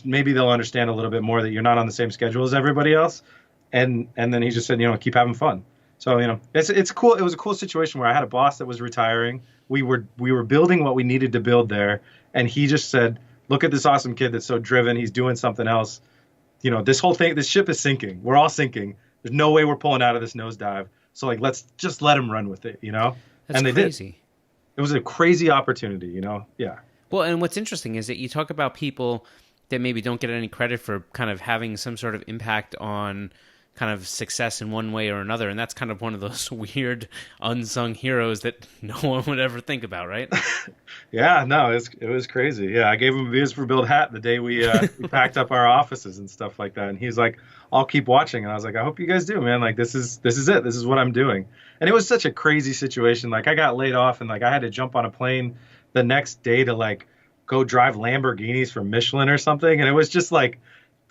S4: maybe they'll understand a little bit more that you're not on the same schedule as everybody else. And then he just said, keep having fun. So, it's cool. It was a cool situation where I had a boss that was retiring. We were building what we needed to build there. And he just said, look at this awesome kid that's so driven. He's doing something else. This ship is sinking. We're all sinking. There's no way we're pulling out of this nosedive. So like, let's just let him run with it,
S3: That's
S4: and they
S3: crazy.
S4: did. It was a crazy opportunity, Yeah.
S3: Well, and what's interesting is that you talk about people that maybe don't get any credit for kind of having some sort of impact on kind of success in one way or another, and that's kind of one of those weird unsung heroes that no one would ever think about, right?
S4: Yeah, no, it was crazy. Yeah, I gave him a Views for Build hat the day we packed up our offices and stuff like that, and he's like, "I'll keep watching," and I was like, "I hope you guys do, man. Like, this is it. This is what I'm doing." And it was such a crazy situation. Like, I got laid off, and like I had to jump on a plane the next day to like go drive Lamborghinis for Michelin or something, and it was just like,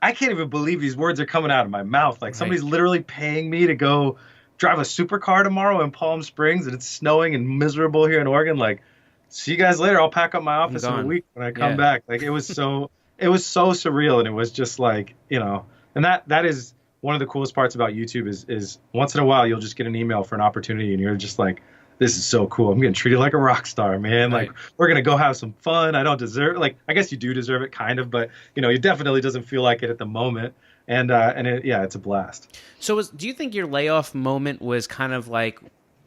S4: I can't even believe these words are coming out of my mouth. Like, somebody's literally paying me to go drive a supercar tomorrow in Palm Springs, and it's snowing and miserable here in Oregon. Like, see you guys later. I'll pack up my office in a week when I come back. Like, it was so surreal, and it was just like, and that is one of the coolest parts about YouTube is once in a while you'll just get an email for an opportunity, and you're just like, this is so cool. I'm getting treated like a rock star, man. Like, we're going to go have some fun. I don't deserve, like, I guess you do deserve it kind of, but it definitely doesn't feel like it at the moment. And it's a blast.
S3: So do you think your layoff moment was kind of like,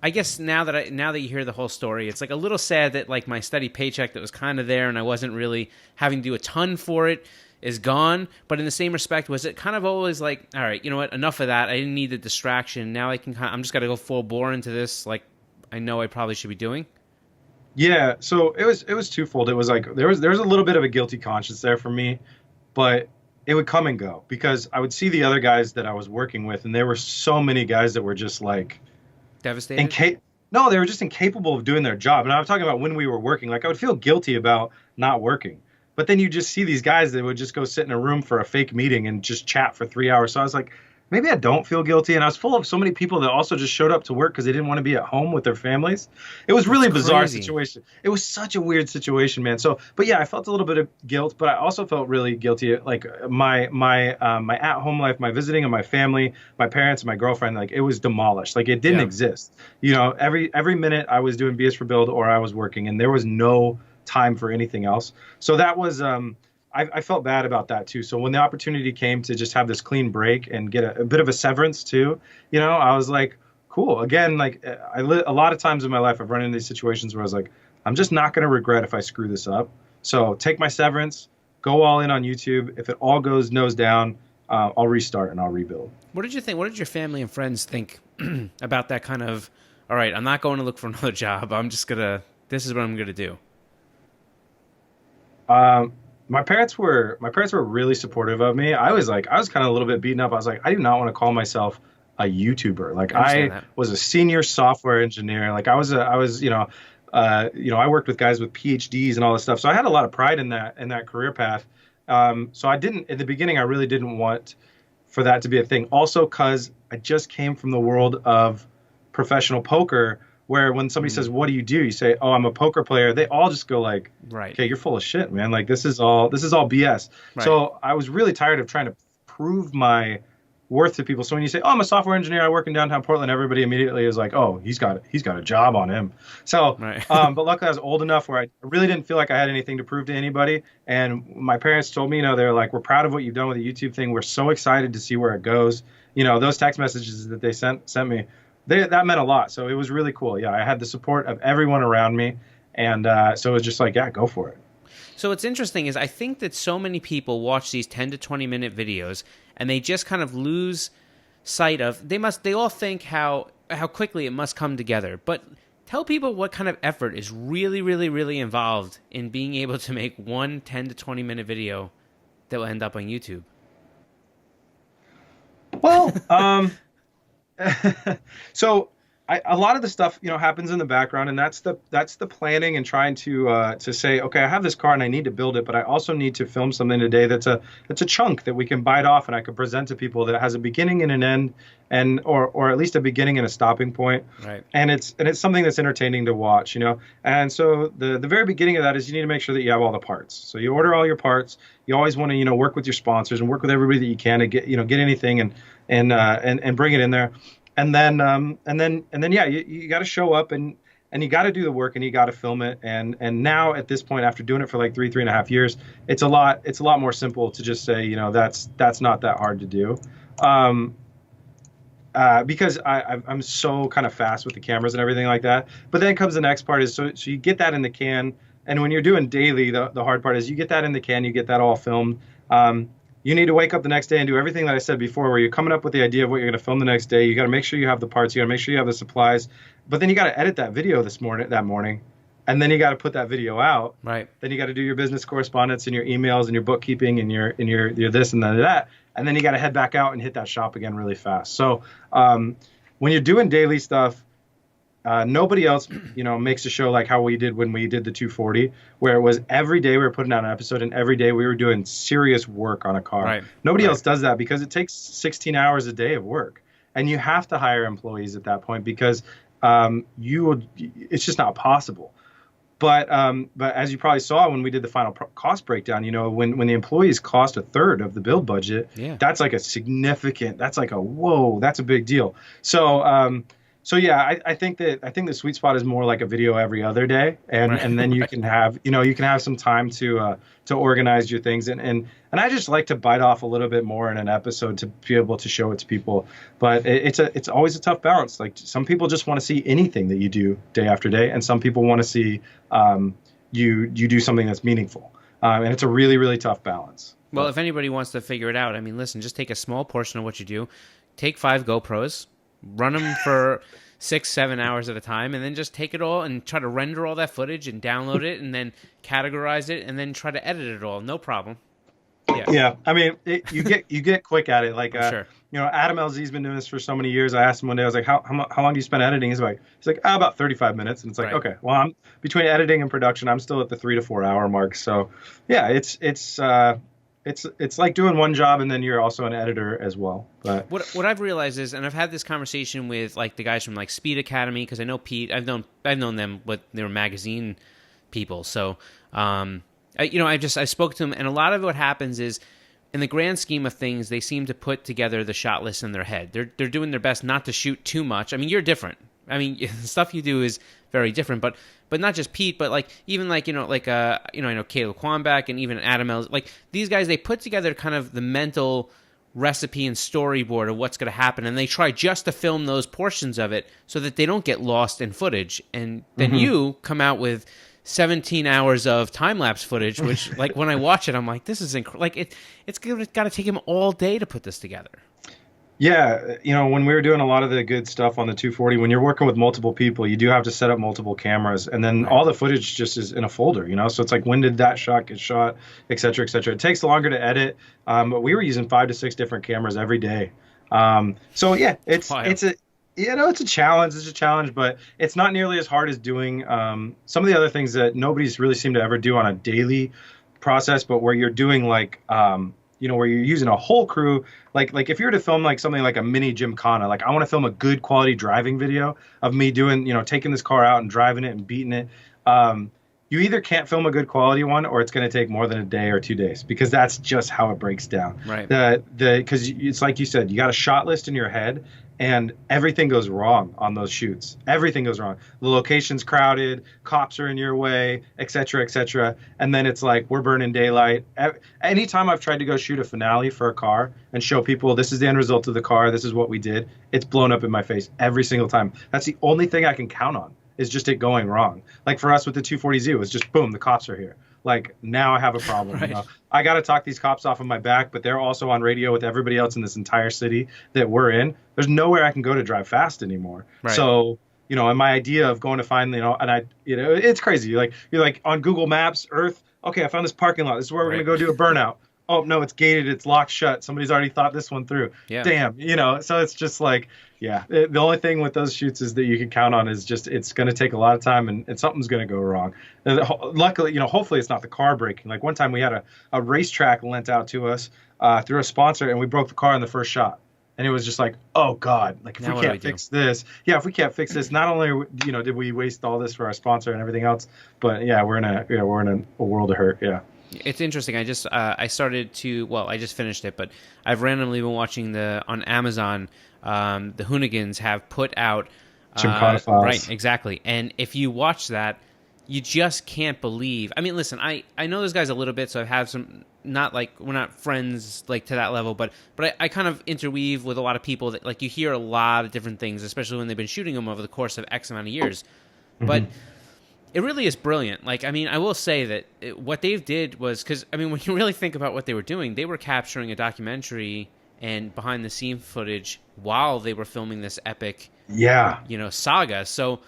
S3: I guess now that you hear the whole story, it's like a little sad that like my steady paycheck that was kind of there and I wasn't really having to do a ton for it is gone. But in the same respect, was it kind of always like, all right, you know what, enough of that. I didn't need the distraction. Now I'm just got to go full bore into this. Like, I know I probably should be doing.
S4: Yeah, so it was twofold. It was like there was a little bit of a guilty conscience there for me, but it would come and go because I would see the other guys that I was working with, and there were so many guys that were just like
S3: devastated.
S4: No, they were just incapable of doing their job. And I'm talking about when we were working. Like, I would feel guilty about not working, but then you just see these guys that would just go sit in a room for a fake meeting and just chat for 3 hours. So I was like, maybe I don't feel guilty. And I was full of so many people that also just showed up to work because they didn't want to be at home with their families. It was really bizarre situation. It was such a weird situation, man. So, but yeah, I felt a little bit of guilt, but I also felt really guilty. Like my at home life, my visiting of my family, my parents, and my girlfriend, like it was demolished. Like it didn't exist. Every minute I was doing BS for Build or I was working, and there was no time for anything else. So that was, I felt bad about that too. So when the opportunity came to just have this clean break and get a bit of a severance too, I was like, cool. Again, like a lot of times in my life, I've run into these situations where I was like, I'm just not going to regret if I screw this up. So take my severance, go all in on YouTube. If it all goes nose down, I'll restart and I'll rebuild. What
S3: did you think? What did your family and friends think about that kind of, all right, I'm not going to look for another job. This is what I'm going to do.
S4: My parents were really supportive of me. I was kind of a little bit beaten up. I was like, I do not want to call myself a YouTuber. Like I was a senior software engineer. Like I worked with guys with PhDs and all this stuff. So I had a lot of pride in that career path. So I didn't, at the beginning, I really didn't want for that to be a thing. Also, cause I just came from the world of professional poker Where when somebody says, "What do?" You say, "Oh, I'm a poker player." They all just go like,
S3: Right.
S4: "Okay, you're full of shit, man. Like this is all BS."
S3: Right.
S4: So I was really tired of trying to prove my worth to people. So when you say, "Oh, I'm a software engineer, I work in downtown Portland," everybody immediately is like, "Oh, he's got a job on him." So,
S3: Right.
S4: but luckily I was old enough where I really didn't feel like I had anything to prove to anybody. And my parents told me, they're like, "We're proud of what you've done with the YouTube thing. We're so excited to see where it goes." Those text messages that they sent me, that meant a lot. So it was really cool. Yeah, I had the support of everyone around me, and so it was just like, yeah, go for it.
S3: So what's interesting is I think that so many people watch these 10 to 20 minute videos and they just kind of lose sight of, they all think how quickly it must come together. But tell people what kind of effort is really, really, really involved in being able to make one 10 to 20 minute video that will end up on YouTube.
S4: Well, so a lot of the stuff, happens in the background, and that's the planning and trying to say, okay, I have this car and I need to build it, but I also need to film something today that's a chunk that we can bite off and I can present to people that has a beginning and an end, or at least a beginning and a stopping point.
S3: Right.
S4: And it's something that's entertaining to watch, And so the very beginning of that is you need to make sure that you have all the parts. So you order all your parts. You always want to work with your sponsors and work with everybody that you can to get anything and bring it in there. And then yeah, you got to show up and you got to do the work and you got to film it. And now at this point, after doing it for like 3.5 years, it's a lot more simple to just say, that's not that hard to do. Because I'm so kind of fast with the cameras and everything like that. But then comes the next part is so you get that in the can. And when you're doing daily, the hard part is you get that in the can, you get that all filmed. You need to wake up the next day and do everything that I said before, where you're coming up with the idea of what you're going to film the next day. You got to make sure you have the parts. You got to make sure you have the supplies. But then you got to edit that video that morning. And then you got to put that video out.
S3: Right.
S4: Then you got to do your business correspondence and your emails and your bookkeeping and your this and that. And then you got to head back out and hit that shop again really fast. So when you're doing daily stuff, nobody else, makes a show like how we did when we did the 240, where it was every day we were putting out an episode and every day we were doing serious work on a car.
S3: Right.
S4: Nobody else does that because it takes 16 hours a day of work, and you have to hire employees at that point because it's just not possible. But as you probably saw when we did the final cost breakdown, when the employees cost a third of the build budget, that's like that's like a whoa, that's a big deal. So yeah, I think the sweet spot is more like a video every other day, and then you can have some time to organize your things, and I just like to bite off a little bit more in an episode to be able to show it to people. But it's always a tough balance. Like some people just want to see anything that you do day after day, and some people want to see you do something that's meaningful, and it's a really, really tough balance.
S3: Well, if anybody wants to figure it out, I mean, listen, just take a small portion of what you do, take 5 GoPros. Run them for 6-7 hours at a time, and then just take it all and try to render all that footage and download it, and then categorize it, and then try to edit it all. No problem.
S4: Yeah. I mean, you get quick at it. Like,
S3: sure.
S4: Adam LZ's been doing this for so many years. I asked him one day, I was like, how long do you spend editing? He's like, about 35 minutes. And it's like, okay, well, I'm between editing and production, I'm still at the 3 to 4 hour mark. So yeah, it's like doing one job and then you're also an editor as well. But
S3: what I've realized is, and I've had this conversation with like the guys from like Speed Academy, because I know Pete. I've known them, but they were magazine people. So I spoke to them, and a lot of what happens is, in the grand scheme of things, they seem to put together the shot list in their head. They're doing their best not to shoot too much. I mean, you're different. I mean, the stuff you do is very different, but not just Pete, but like even like I know Caleb Quamback and even Adam L. Like these guys, they put together kind of the mental recipe and storyboard of what's going to happen, and they try just to film those portions of it so that they don't get lost in footage. And then you come out with 17 hours of time-lapse footage, which like when I watch it, I'm like, this is incredible. Like it's got to take him all day to put this together.
S4: Yeah, when we were doing a lot of the good stuff on the 240, when you're working with multiple people, you do have to set up multiple cameras, and then all the footage just is in a folder, So it's like, when did that shot get shot, et cetera, et cetera. It takes longer to edit, but we were using 5 to 6 different cameras every day. So yeah, it's a challenge. It's a challenge, but it's not nearly as hard as doing some of the other things that nobody's really seemed to ever do on a daily process, but where you're doing like where you're using a whole crew, like if you were to film like something like a mini Gymkhana, like I want to film a good quality driving video of me doing, taking this car out and driving it and beating it. You either can't film a good quality one, or it's going to take more than a day or 2 days, because that's just how it breaks down.
S3: Right.
S4: Because it's like you said, you got a shot list in your head, and everything goes wrong on those shoots. Everything goes wrong. The location's crowded, cops are in your way, et cetera, et cetera. And then it's like, we're burning daylight. Anytime I've tried to go shoot a finale for a car and show people this is the end result of the car, this is what we did, it's blown up in my face every single time. That's the only thing I can count on, is just it going wrong. Like for us with the 240Z, it was just boom, the cops are here. Like, now I have a problem.
S3: Right.
S4: I got to talk these cops off of my back, but they're also on radio with everybody else in this entire city that we're in. There's nowhere I can go to drive fast anymore.
S3: Right.
S4: So, and my idea of going to find, it's crazy. You're like on Google Maps, Earth. Okay, I found this parking lot. This is where we're going to go do a burnout. Oh, no, it's gated. It's locked shut. Somebody's already thought this one through.
S3: Yeah.
S4: Damn, so it's just like, yeah. The only thing with those shoots is that you can count on is just it's going to take a lot of time, and something's going to go wrong. And luckily, hopefully it's not the car breaking. Like one time we had a racetrack lent out to us through a sponsor, and we broke the car in the first shot. And it was just like, oh God, like if we can't fix this, not only did we waste all this for our sponsor and everything else, but yeah, we're in a world of hurt. Yeah.
S3: It's interesting. I just I just finished it, but I've randomly been watching on Amazon. The Hoonigans have put out
S4: Gymkhana Files.
S3: Right, exactly. And if you watch that, you just can't believe. I mean, listen, I know those guys a little bit, so I have some. Not like we're not friends like to that level, but I kind of interweave with a lot of people that like you hear a lot of different things, especially when they've been shooting them over the course of X amount of years. Mm-hmm. But it really is brilliant. Like, I mean, I will say that what they did was, because, I mean, when you really think about what they were doing, they were capturing a documentary and behind-the-scene footage while they were filming this epic, saga. So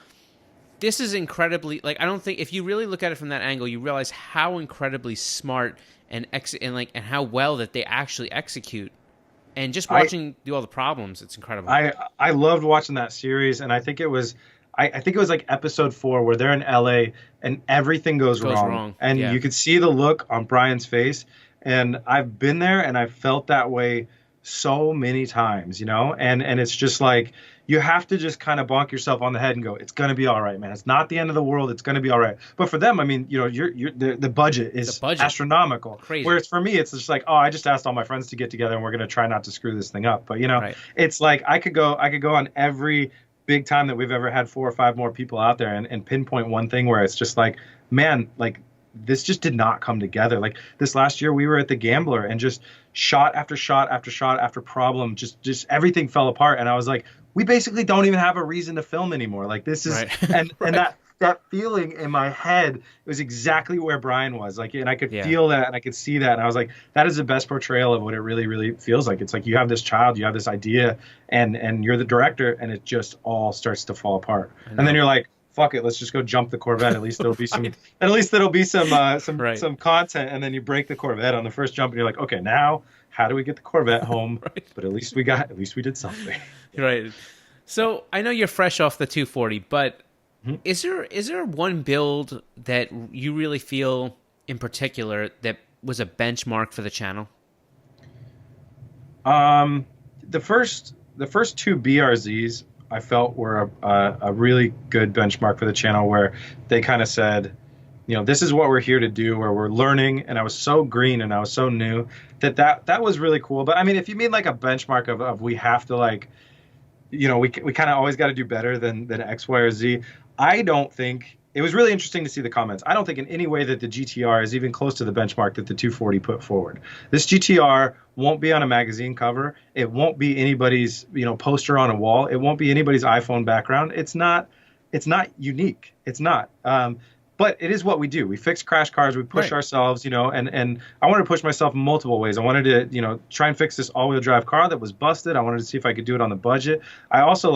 S3: this is incredibly, like, I don't think, if you really look at it from that angle, you realize how incredibly smart and how well that they actually execute. And just watching all the problems, it's incredible.
S4: I loved watching that series, and I think it was like episode 4 where they're in LA and everything goes wrong. And you could see the look on Brian's face. And I've been there and I've felt that way so many times, and it's just like, you have to just kind of bonk yourself on the head and go, it's going to be all right, man. It's not the end of the world. It's going to be all right. But for them, I mean, the budget is astronomical.
S3: Crazy.
S4: Whereas for me, it's just like, oh, I just asked all my friends to get together and we're going to try not to screw this thing up. But, It's like I could go on every big time that we've ever had 4 or 5 more people out there and pinpoint one thing where it's just like, man, like this just did not come together. Like this last year we were at the Gambler and just shot after shot after shot after problem, just everything fell apart. And I was like, we basically don't even have a reason to film anymore. Like this is, and that feeling in my head, it was exactly where Brian was. Like, and I could feel that and I could see that. And I was like, that is the best portrayal of what it really, really feels like. It's like you have this child, you have this idea, and you're the director, and it just all starts to fall apart. And then you're like, fuck it, let's just go jump the Corvette. At least there'll be some some content. And then you break the Corvette on the first jump, and you're like, okay, now how do we get the Corvette home? But at least we did something.
S3: Right. So I know you're fresh off the 240, but is there one build that you really feel in particular that was a benchmark for the channel?
S4: The first 2 BRZs I felt were a really good benchmark for the channel, where they kind of said, this is what we're here to do, where we're learning. And I was so green and I was so new that was really cool. But I mean, if you mean like a benchmark of we have to like, we kind of always got to do better than X, Y, or Z. I don't think it was really interesting to see the comments. I don't think in any way that the GTR is even close to the benchmark that the 240 put forward. This GTR won't be on a magazine cover. It won't be anybody's, poster on a wall. It won't be anybody's iPhone background. It's not unique. It's not. But it is what we do. We fix crash cars. We push ourselves, and I wanted to push myself in multiple ways. I wanted to, try and fix this all-wheel drive car that was busted. I wanted to see if I could do it on the budget. I also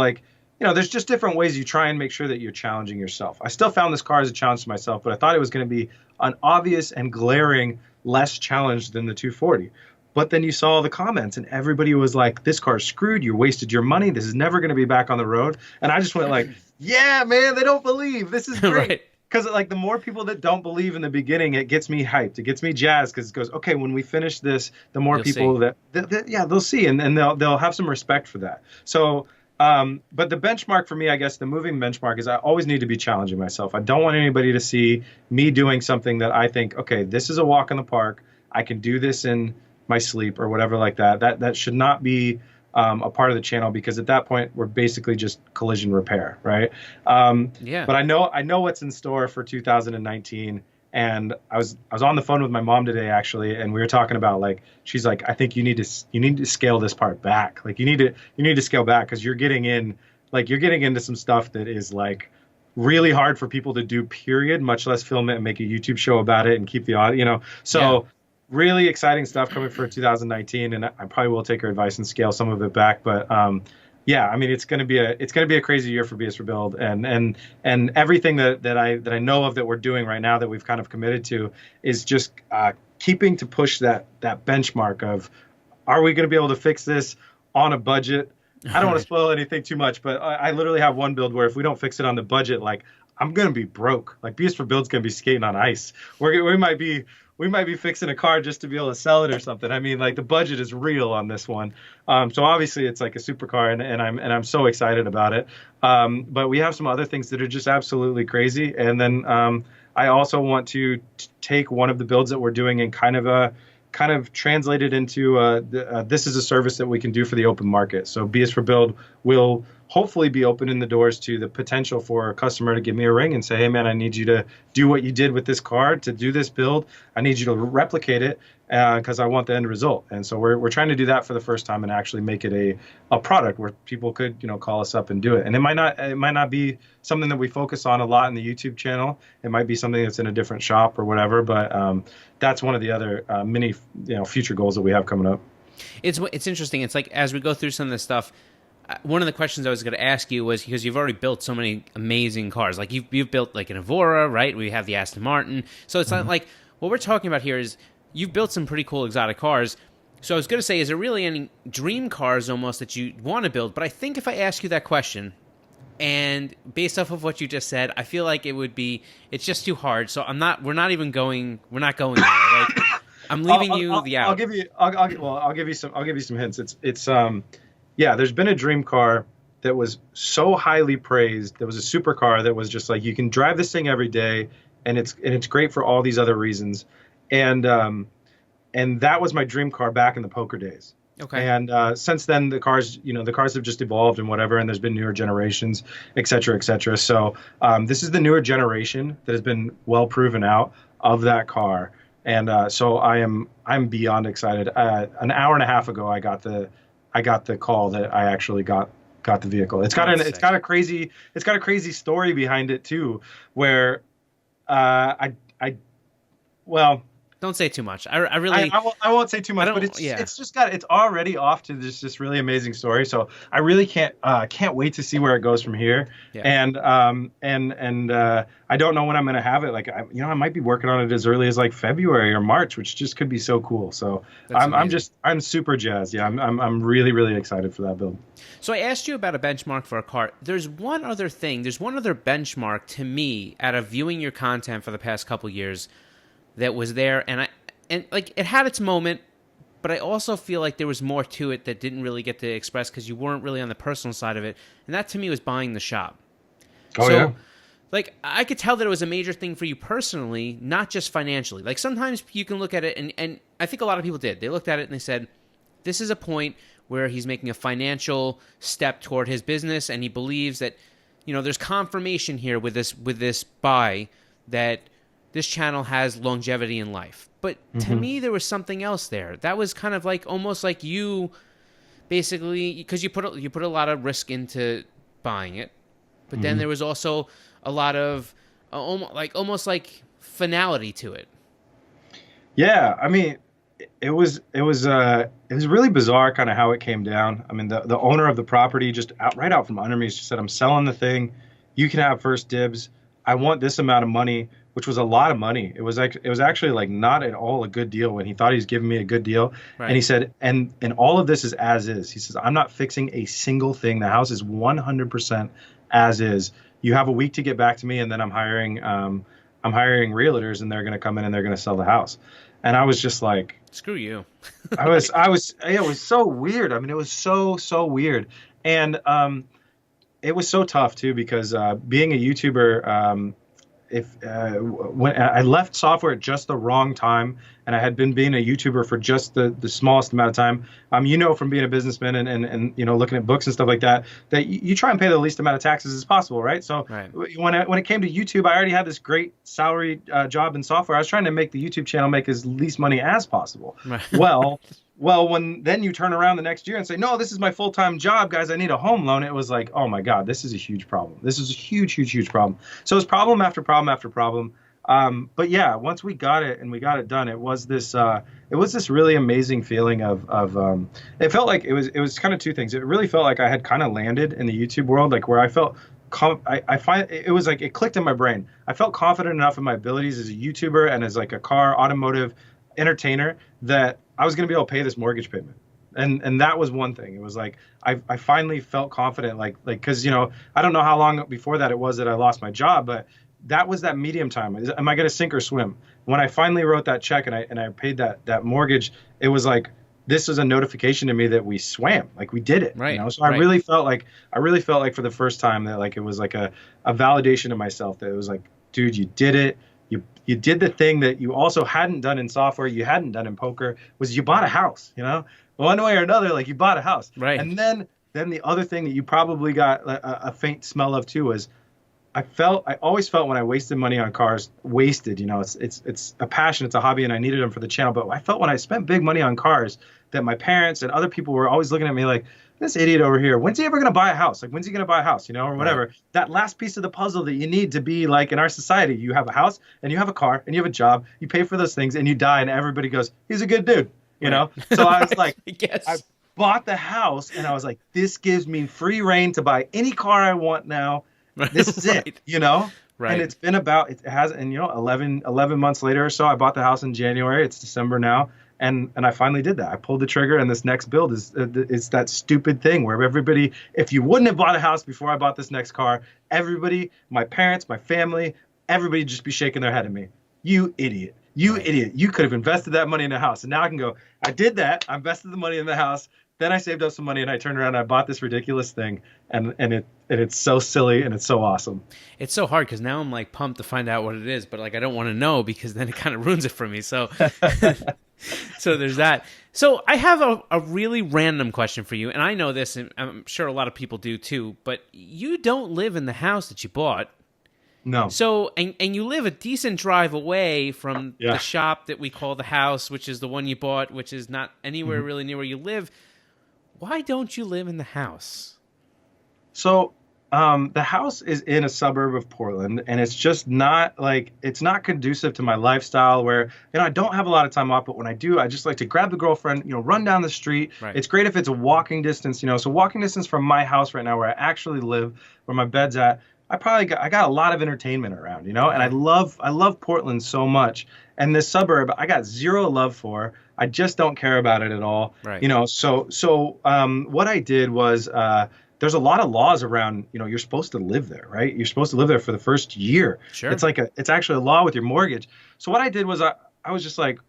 S4: there's just different ways you try and make sure that you're challenging yourself. I still found this car as a challenge to myself, but I thought it was going to be an obvious and glaring less challenge than the 240. But then you saw the comments and everybody was like, this car's screwed. You wasted your money. This is never going to be back on the road. And I just went like, yeah, man, they don't believe. This is great. because like the more people that don't believe in the beginning, it gets me hyped. It gets me jazzed because it goes, okay, when we finish this, the more
S3: You'll
S4: people
S3: see.
S4: yeah, they'll see and they'll have some respect for that. So, but the benchmark for me, I guess, the moving benchmark is I always need to be challenging myself. I don't want anybody to see me doing something that I think, okay, this is a walk in the park. I can do this in my sleep or whatever like that. That should not be a part of the channel because at that point we're basically just collision repair, right?
S3: Yeah.
S4: But I know what's in store for 2019. And I was on the phone with my mom today actually, and we were talking about like she's like, I think you need to scale this part back. Like you need to scale back because you're getting into some stuff that is like really hard for people to do. Period. Much less film it and make a YouTube show about it and keep the audio. So.
S3: Yeah.
S4: Really exciting stuff coming for 2019, and I probably will take her advice and scale some of it back. But yeah, I mean, it's gonna be a crazy year for BS for Build, and everything that I know of that we're doing right now that we've kind of committed to is just keeping to push that benchmark of, are we going to be able to fix this on a budget? I don't want to spoil anything too much, but I literally have one build where if we don't fix it on the budget, like I'm gonna be broke. Like BS for Build's gonna be skating on ice. We might be fixing a car just to be able to sell it or something. I mean, like the budget is real on this one. So obviously it's like a supercar, and I'm so excited about it. But we have some other things that are just absolutely crazy. And then I also want to take one of the builds that we're doing and kind of translate it into this is a service that we can do for the open market. So BS for Build will hopefully be opening the doors to the potential for a customer to give me a ring and say, hey man, I need you to do what you did with this car to do this build. I need you to replicate it because I want the end result. And so we're trying to do that for the first time and actually make it a product where people could call us up and do it. And it might not be something that we focus on a lot in the YouTube channel. It might be something that's in a different shop or whatever. But that's one of the other many future goals that we have coming up.
S3: It's interesting. It's like as we go through some of this stuff, one of the questions I was going to ask you was, because you've already built so many amazing cars, like you've built like an Evora, right? We have the Aston Martin. So it's not like what we're talking about here is you've built some pretty cool exotic cars. So I was going to say, is there really any dream cars almost that you want to build? But I think if I ask you that question, and based off of what you just said, I feel like it's just too hard. So we're not going there. Like I'm leaving you the out.
S4: I'll give you some hints. It's yeah, there's been a dream car that was so highly praised. There was a supercar that was just like, you can drive this thing every day, and it's great for all these other reasons. And that was my dream car back in the poker days.
S3: Okay.
S4: And since then, the cars have just evolved and whatever, and there's been newer generations, et cetera, et cetera. So this is the newer generation that has been well proven out of that car. And so I'm beyond excited. An hour and a half ago, I got the call that I actually got the vehicle. It's got a crazy story behind it too, where
S3: don't say too much. I
S4: won't say too much, but it's already off to this really amazing story. So I really can't wait to see where it goes from here.
S3: Yeah.
S4: And I don't know when I'm going to have it. Like I might be working on it as early as like February or March, which just could be so cool. So I'm super jazzed. Yeah, I'm really, really excited for that build.
S3: So I asked you about a benchmark for a car. There's one other benchmark to me out of viewing your content for the past couple years that was there, and like it had its moment, but I also feel like there was more to it that didn't really get to express because you weren't really on the personal side of it, and that to me was buying the shop.
S4: Yeah.
S3: Like I could tell that it was a major thing for you personally, not just financially. Like sometimes you can look at it, and I think a lot of people did. They looked at it and they said, this is a point where he's making a financial step toward his business, and he believes that there's confirmation here with this buy that this channel has longevity in life. But to me, there was something else there. That was kind of like almost like you basically, because you put a lot of risk into buying it, but then there was also a lot of almost like finality to it.
S4: Yeah, I mean, it was really bizarre kind of how it came down. I mean, the owner of the property just right out from under me just said, I'm selling the thing. You can have first dibs. I want this amount of money which was a lot of money. It was actually like not at all a good deal when he thought he was giving me a good deal.
S3: Right.
S4: And he said, and all of this is as is. He says, I'm not fixing a single thing. The house is 100% as is. You have a week to get back to me, and then I'm hiring realtors, and they're going to come in and they're going to sell the house. And I was just like,
S3: screw you.
S4: it was so weird. I mean, it was so weird. And it was so tough too, because being a YouTuber, when I left software at just the wrong time, and I had been being a YouTuber for just the smallest amount of time, from being a businessman and looking at books and stuff like that, that you try and pay the least amount of taxes as possible, right? So
S3: Right.
S4: when it came to YouTube, I already had this great salary job in software. I was trying to make the YouTube channel make as least money as possible.
S3: Right.
S4: Well, when then you turn around the next year and say, no, this is my full-time job, guys, I need a home loan. It was like, oh my God, this is a huge problem. This is a huge problem. So it was problem after problem after problem. But yeah, once we got it and we got it done, it was this really amazing feeling of it felt like it was kind of two things. It really felt like I had kind of landed in the YouTube world, like where I felt I find it was like it clicked in my brain. I felt confident enough in my abilities as a YouTuber and as like a automotive entertainer that I was going to be able to pay this mortgage payment. And that was one thing. It was like I finally felt confident, like because I don't know how long before that it was that I lost my job, but that was that medium time. Am I going to sink or swim? When I finally wrote that check and I paid that mortgage, it was like this was a notification to me that we swam, like we did it.
S3: Right.
S4: So I really felt like for the first time that like it was like a validation of myself, that it was like, dude, you did it. You did the thing that you also hadn't done in software, you hadn't done in poker, was you bought a house, one way or another, like you bought a house.
S3: Right.
S4: And then the other thing that you probably got a faint smell of too was I always felt when I wasted money on cars, wasted, it's a passion, it's a hobby, and I needed them for the channel. But I felt when I spent big money on cars that my parents and other people were always looking at me like, this idiot over here, when's he ever going to buy a house? Like, when's he going to buy a house, or whatever. Right. That last piece of the puzzle that you need to be like in our society, you have a house and you have a car and you have a job, you pay for those things and you die and everybody goes, he's a good dude, So I was like, I bought the house and I was like, this gives me free reign to buy any car I want now. This is it, Right. And it's been it has, and 11 months later or so, I bought the house in January. It's December now. And I finally did that. I pulled the trigger, and this next build is that stupid thing where everybody, if you wouldn't have bought a house before I bought this next car, everybody, my parents, my family, everybody just be shaking their head at me. You idiot. You idiot. You could have invested that money in a house. And now I can go, I did that. I invested the money in the house. Then I saved up some money and I turned around and I bought this ridiculous thing. And it's so silly and it's so awesome.
S3: It's so hard because now I'm like pumped to find out what it is, but like I don't want to know because then it kind of ruins it for me. So so there's that. So I have a really random question for you, and I know this, and I'm sure a lot of people do too, but you don't live in the house that you bought.
S4: No.
S3: So, and you live a decent drive away from the shop that we call the house, which is the one you bought, which is not anywhere really near where you live. Why don't you live in the house?
S4: So the house is in a suburb of Portland, and it's just not it's not conducive to my lifestyle where, I don't have a lot of time off, but when I do, I just like to grab the girlfriend, run down the street. Right. It's great if it's a walking distance, so walking distance from my house right now where I actually live, where my bed's at, I got a lot of entertainment around, and I love Portland so much. And this suburb, I got zero love for. I just don't care about it at all. Right. So what I did was, there's a lot of laws around, you're supposed to live there, right? You're supposed to live there for the first year. Sure. It's actually a law with your mortgage. So what I did was I was just like,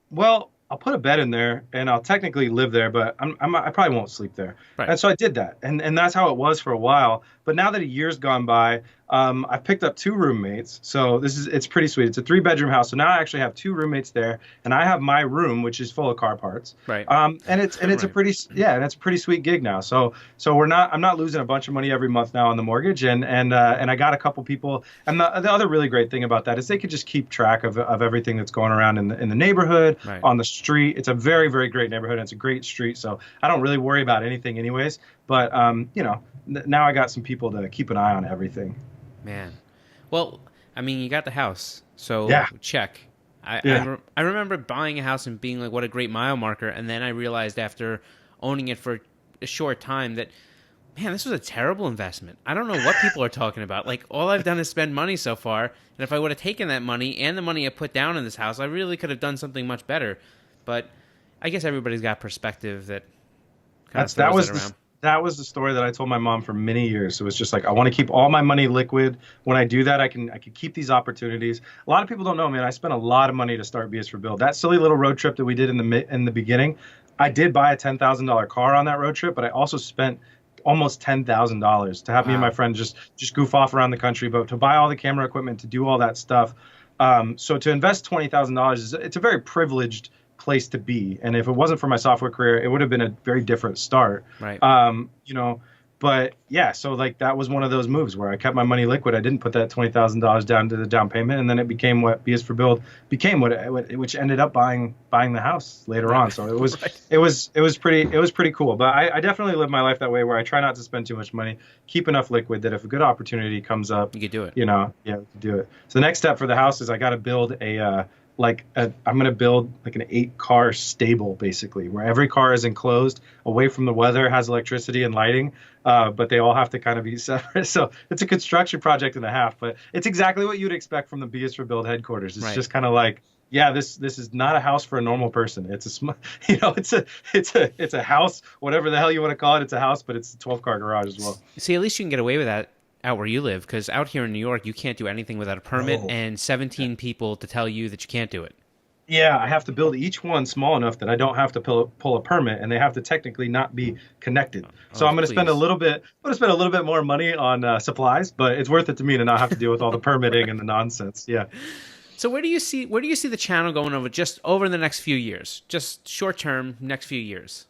S4: well, I'll put a bed in there and I'll technically live there, but I probably won't sleep there. Right. And so I did that. And that's how it was for a while. But now that a year's gone by, I've picked up 2 roommates. So it's pretty sweet. It's a 3-bedroom house. So now I actually have 2 roommates there, and I have my room, which is full of car parts. Right. And it's a pretty sweet gig now. So I'm not losing a bunch of money every month now on the mortgage, and I got a couple people. And the other really great thing about that is they could just keep track of everything that's going around in the neighborhood, on the street. It's a very, very great neighborhood. And it's a great street. So I don't really worry about anything anyways. But now I got some people to keep an eye on everything.
S3: Man. Well, I mean, you got the house, so check. I remember buying a house and being like, what a great mile marker. And then I realized after owning it for a short time that man, this was a terrible investment. I don't know what people are talking about. Like, all I've done is spend money so far, and if I would have taken that money and the money I put down in this house, I really could have done something much better. But I guess everybody's got perspective that kind of throws it around.
S4: That was the story that I told my mom for many years. It was just like, I want to keep all my money liquid. When I do that, I can keep these opportunities. A lot of people don't know, man. I spent a lot of money to start BS for Build. That silly little road trip that we did in the beginning, I did buy a $10,000 car on that road trip, but I also spent almost $10,000 to have me and my friend just goof off around the country, but to buy all the camera equipment, to do all that stuff. So to invest $20,000 it's a very privileged place to be. And if it wasn't for my software career, it would have been a very different start.
S3: Right.
S4: But yeah, so like that was one of those moves where I kept my money liquid. I didn't put that $20,000 down to the down payment, and then it became what BS for Build became, which ended up buying the house later on. So it was it was pretty cool. But I definitely live my life that way, where I try not to spend too much money, keep enough liquid that if a good opportunity comes up,
S3: you could do it.
S4: We could do it. So the next step for the house is I got to build I'm going to build like an 8-car stable, basically, where every car is enclosed, away from the weather, has electricity and lighting, but they all have to kind of be separate. So it's a construction project and a half, but it's exactly what you'd expect from the BS for Build headquarters. It's just kind of like, yeah, this is not a house for a normal person. It's it's a house, whatever the hell you want to call it. It's a house, but it's a 12-car garage as well.
S3: See, at least you can get away with that out where you live, because out here in New York, you can't do anything without a permit and 17 people to tell you that you can't do it.
S4: Yeah, I have to build each one small enough that I don't have to pull a permit, and they have to technically not be connected. So I'm going to spend a little bit. I'm going to spend a little bit more money on supplies, but it's worth it to me to not have to deal with all the permitting and the nonsense. Yeah.
S3: So where do you see the channel going over the next few years? Just short term, next few years.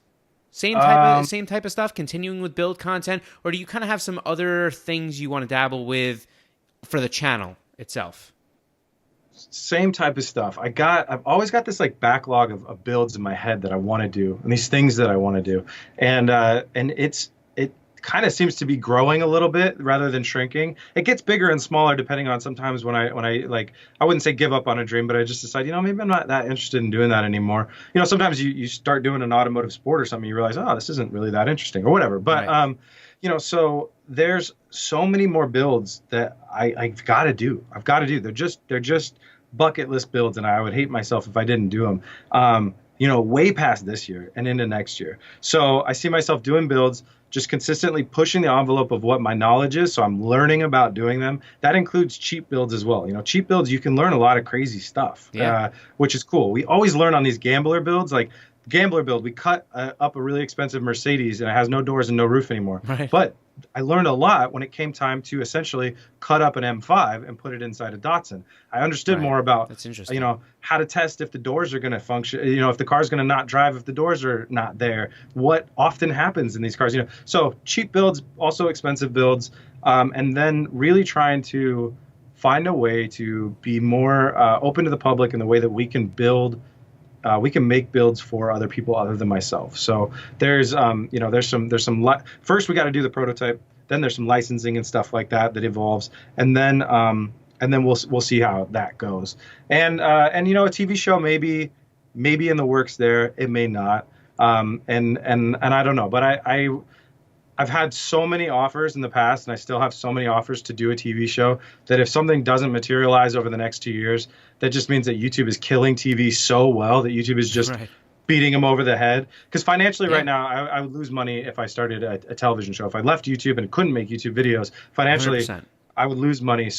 S3: Same type of stuff, continuing with build content, or do you kind of have some other things you want to dabble with for the channel itself?
S4: Same type of stuff. I've always got this like backlog of builds in my head that I want to do, and these things that I want to do, and it kind of seems to be growing a little bit rather than shrinking. It gets bigger and smaller depending on sometimes when I like, I wouldn't say give up on a dream, but I just decide, maybe I'm not that interested in doing that anymore. Sometimes you start doing an automotive sport or something, you realize, oh, this isn't really that interesting or whatever. But, right. So there's so many more builds that I've got to do. They're just bucket list builds, and I would hate myself if I didn't do them, way past this year and into next year. So I see myself doing builds, just consistently pushing the envelope of what my knowledge is. So I'm learning about doing them. That includes cheap builds as well. Cheap builds, you can learn a lot of crazy stuff, which is cool. We always learn on these gambler builds, like gambler build, we cut up a really expensive Mercedes and it has no doors and no roof anymore. Right. But I learned a lot when it came time to essentially cut up an M5 and put it inside a Datsun. I understood more about,
S3: that's interesting.
S4: How to test if the doors are going to function, if the car's going to not drive, if the doors are not there, what often happens in these cars, So cheap builds, also expensive builds, and then really trying to find a way to be more open to the public in the way that we can build. We can make builds for other people other than myself. So there's first we got to do the prototype. Then there's some licensing and stuff like that evolves, and then we'll see how that goes. And a TV show maybe in the works there. It may not. And I don't know. But I've had so many offers in the past, and I still have so many offers to do a TV show, that if something doesn't materialize over the next 2 years, that just means that YouTube is killing TV so well that YouTube is just beating them over the head. Because financially right now, I would lose money if I started a television show. If I left YouTube and couldn't make YouTube videos, financially, 100%. I would lose money.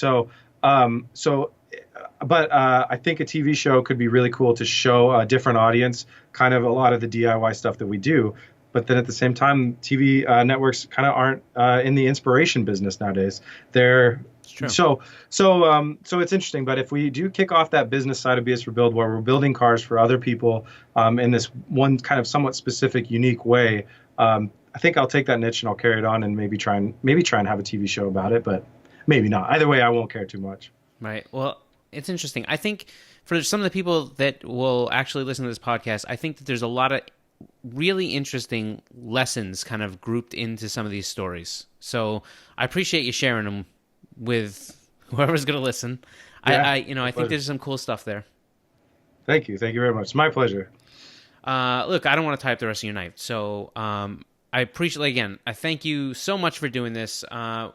S4: But I think a TV show could be really cool to show a different audience, kind of a lot of the DIY stuff that we do. But then at the same time, TV networks kind of aren't in the inspiration business nowadays. So it's interesting. But if we do kick off that business side of BS for Build, where we're building cars for other people in this one kind of somewhat specific, unique way, I think I'll take that niche and I'll carry it on and maybe try and have a TV show about it. But maybe not. Either way, I won't care too much.
S3: Right. Well, it's interesting. I think for some of the people that will actually listen to this podcast, I think that there's a lot of really interesting lessons kind of grouped into some of these stories. So I appreciate you sharing them with whoever's going to listen.
S4: Yeah,
S3: I think there's some cool stuff there.
S4: Thank you very much. It's my pleasure.
S3: Look, I don't want to tie up the rest of your night, so I appreciate, like, again, I thank you so much for doing this.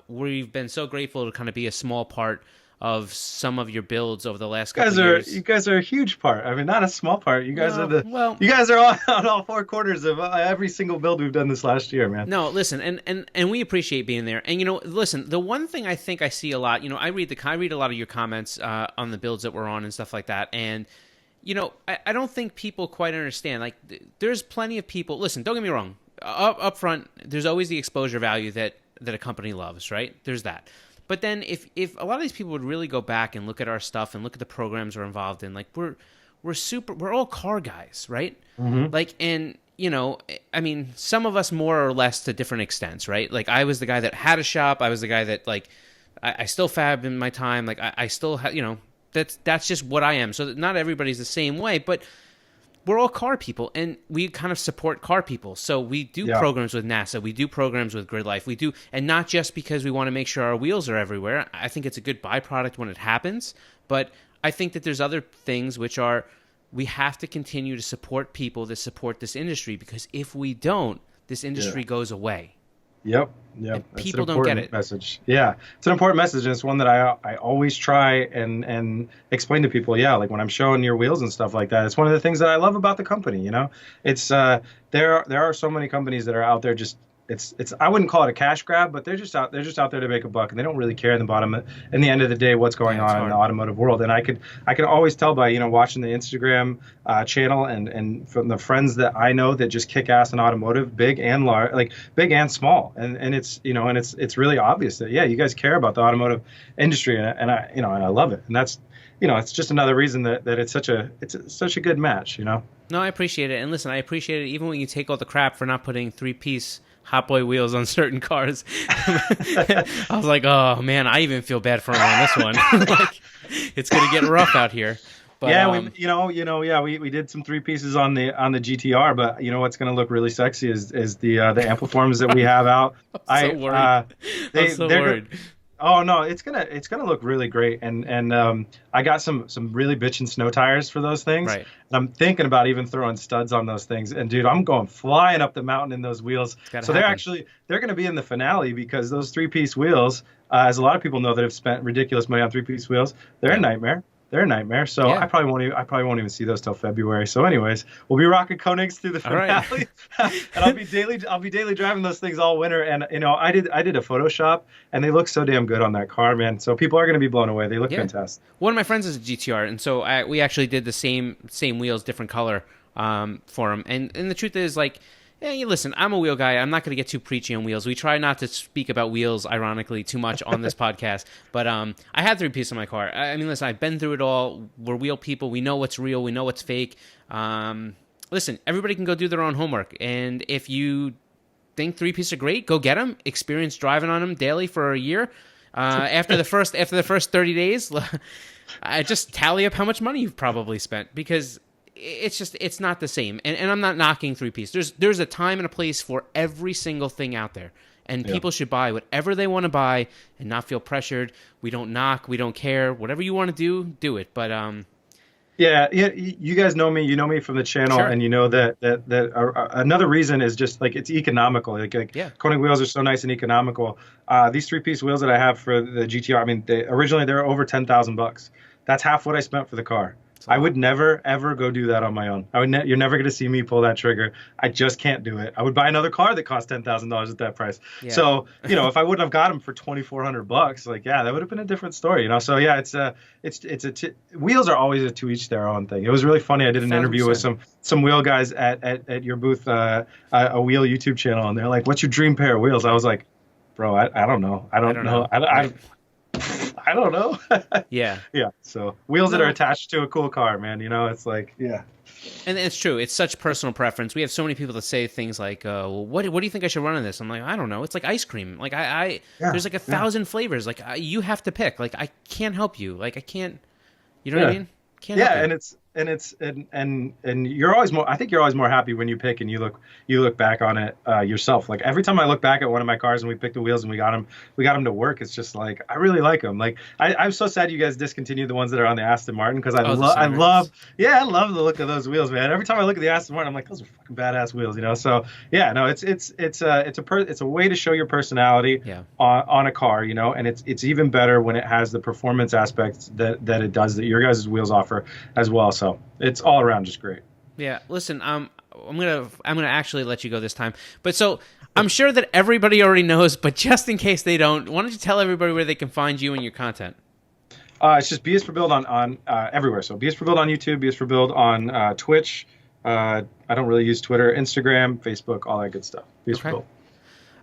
S3: We've been so grateful to kind of be a small part of some of your builds over the last couple of years.
S4: You guys are a huge part. I mean, not a small part. You guys
S3: well,
S4: you guys are on all four quarters of every single build we've done this last year, man.
S3: No, listen, and we appreciate being there. And listen, the one thing I think I see a lot, I read a lot of your comments on the builds that we're on and stuff like that, and I don't think people quite understand. Like, there's plenty of people. Listen, don't get me wrong. Up front, there's always the exposure value that a company loves, right? There's that. But then if a lot of these people would really go back and look at our stuff and look at the programs we're involved in, like, we're all car guys, right?
S4: Mm-hmm.
S3: Like, and I mean, some of us more or less to different extents, right? Like, I was the guy that had a shop. I was the guy that, like, I still fab in my time. Like, I still have, that's just what I am. So not everybody's the same way, but we're all car people, and we kind of support car people. So we do programs with NASA. We do programs with Grid Life. We do, and not just because we want to make sure our wheels are everywhere. I think it's a good byproduct when it happens, but I think that there's other things which are, we have to continue to support people that support this industry, because if we don't, this industry goes away.
S4: Yep.
S3: And people don't get it.
S4: Message. Yeah, it's an important message, and it's one that I always try and explain to people. Yeah, like when I'm showing your wheels and stuff like that, it's one of the things that I love about the company. It's there are so many companies that are out there just. It's I wouldn't call it a cash grab, but they're just out there to make a buck, and they don't really care in the end of the day what's going on in the automotive world. And I could always tell by watching the Instagram channel and from the friends that I know that just kick ass in automotive, big and large, like big and small, and it's it's really obvious that you guys care about the automotive industry, and I love it, and that's it's just another reason that it's such a good match. No,
S3: I appreciate it, and listen, I appreciate it even when you take all the crap for not putting 3-piece Hot Boy wheels on certain cars. I was like, oh man, I even feel bad for him on this one. Like, it's gonna get rough out here. But,
S4: yeah, we did some 3 pieces on the GTR, but what's gonna look really sexy is the ampliforms that we have out.
S3: I'm so worried.
S4: Oh no, it's gonna look really great, and I got some really bitchin' snow tires for those things.
S3: Right.
S4: And I'm thinking about even throwing studs on those things. And dude, I'm going flying up the mountain in those wheels. So they're gonna be in the finale, because those 3-piece wheels, as a lot of people know that have spent ridiculous money on 3-piece wheels, they're a nightmare. They're a nightmare. So I probably won't even see those till February. So anyways, we'll be rocking Konigs through the finale. And I'll be daily driving those things all winter. And I did a Photoshop, and they look so damn good on that car, man. So people are going to be blown away. They look fantastic.
S3: One of my friends is a GTR, and so we actually did the same wheels, different color for him. And the truth is, like, listen, I'm a wheel guy. I'm not going to get too preachy on wheels. We try not to speak about wheels, ironically, too much on this podcast. But I had 3-piece in my car. I mean, listen, I've been through it all. We're wheel people. We know what's real. We know what's fake. Listen, everybody can go do their own homework. And if you think 3-piece are great, go get them. Experience driving on them daily for a year. After the first 30 days, I just tally up how much money you've probably spent, because it's not the same. And I'm not knocking 3-piece. There's a time and a place for every single thing out there. And people should buy whatever they want to buy and not feel pressured. We don't knock. We don't care. Whatever you want to do it. But
S4: you guys know me. You know me from the channel,
S3: sure.
S4: And you know that another reason is just like it's economical. Like Konig wheels are so nice and economical. These 3-piece wheels that I have for the GTR, I mean, originally they were over $10,000. That's half what I spent for the car. I would never, ever go do that on my own. You're never going to see me pull that trigger. I just can't do it. I would buy another car that cost $10,000 at that price. Yeah. So, if I wouldn't have got them for $2,400, like, that would have been a different story, So, wheels are always a to each their own thing. It was really funny. I did an 100%. Interview with some wheel guys at your booth, a wheel YouTube channel, and they're like, "What's your dream pair of wheels?" I was like, "Bro, I don't know. I don't know. I don't know."
S3: Yeah.
S4: So wheels that are attached to a cool car, man. It's like,
S3: And it's true. It's such personal preference. We have so many people that say things like, well, what do you think I should run in this? I'm like, I don't know. It's like ice cream. Like there's like 1,000 flavors. Like you have to pick. Like I can't help you. Like I can't. You know what I mean? Can't help you.
S4: and you're always more. I think you're always more happy when you pick and you look back on it yourself. Like every time I look back at one of my cars and we picked the wheels and we got them to work, it's just like I really like them. Like I'm so sad you guys discontinued the ones that are on the Aston Martin because I love the look of those wheels, man. Every time I look at the Aston Martin, I'm like, those are fucking badass wheels, you know. So yeah, no, it's a way to show your personality on a car, you know, and it's even better when it has the performance aspects that it does that your guys' wheels offer as well. So it's all around just great.
S3: Yeah, listen, I'm gonna actually let you go this time. But so I'm sure that everybody already knows, but just in case they don't, why don't you tell everybody where they can find you and your content?
S4: It's just BS for Build on everywhere. So BS for Build on YouTube, BS for Build on Twitch. I don't really use Twitter, Instagram, Facebook, all that good stuff. BS for Build.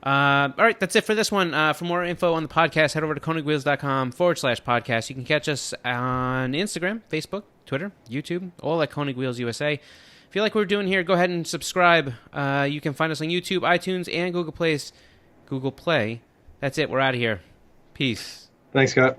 S3: All right, that's it for this one. For more info on the podcast, head over to konigwheels.com/podcast. You can catch us on Instagram, Facebook, Twitter, YouTube, all at Konig Wheels USA. If you like what we're doing here, go ahead and subscribe. You can find us on YouTube, iTunes, and Google Play. That's it. We're out of here. Peace.
S4: Thanks, Scott.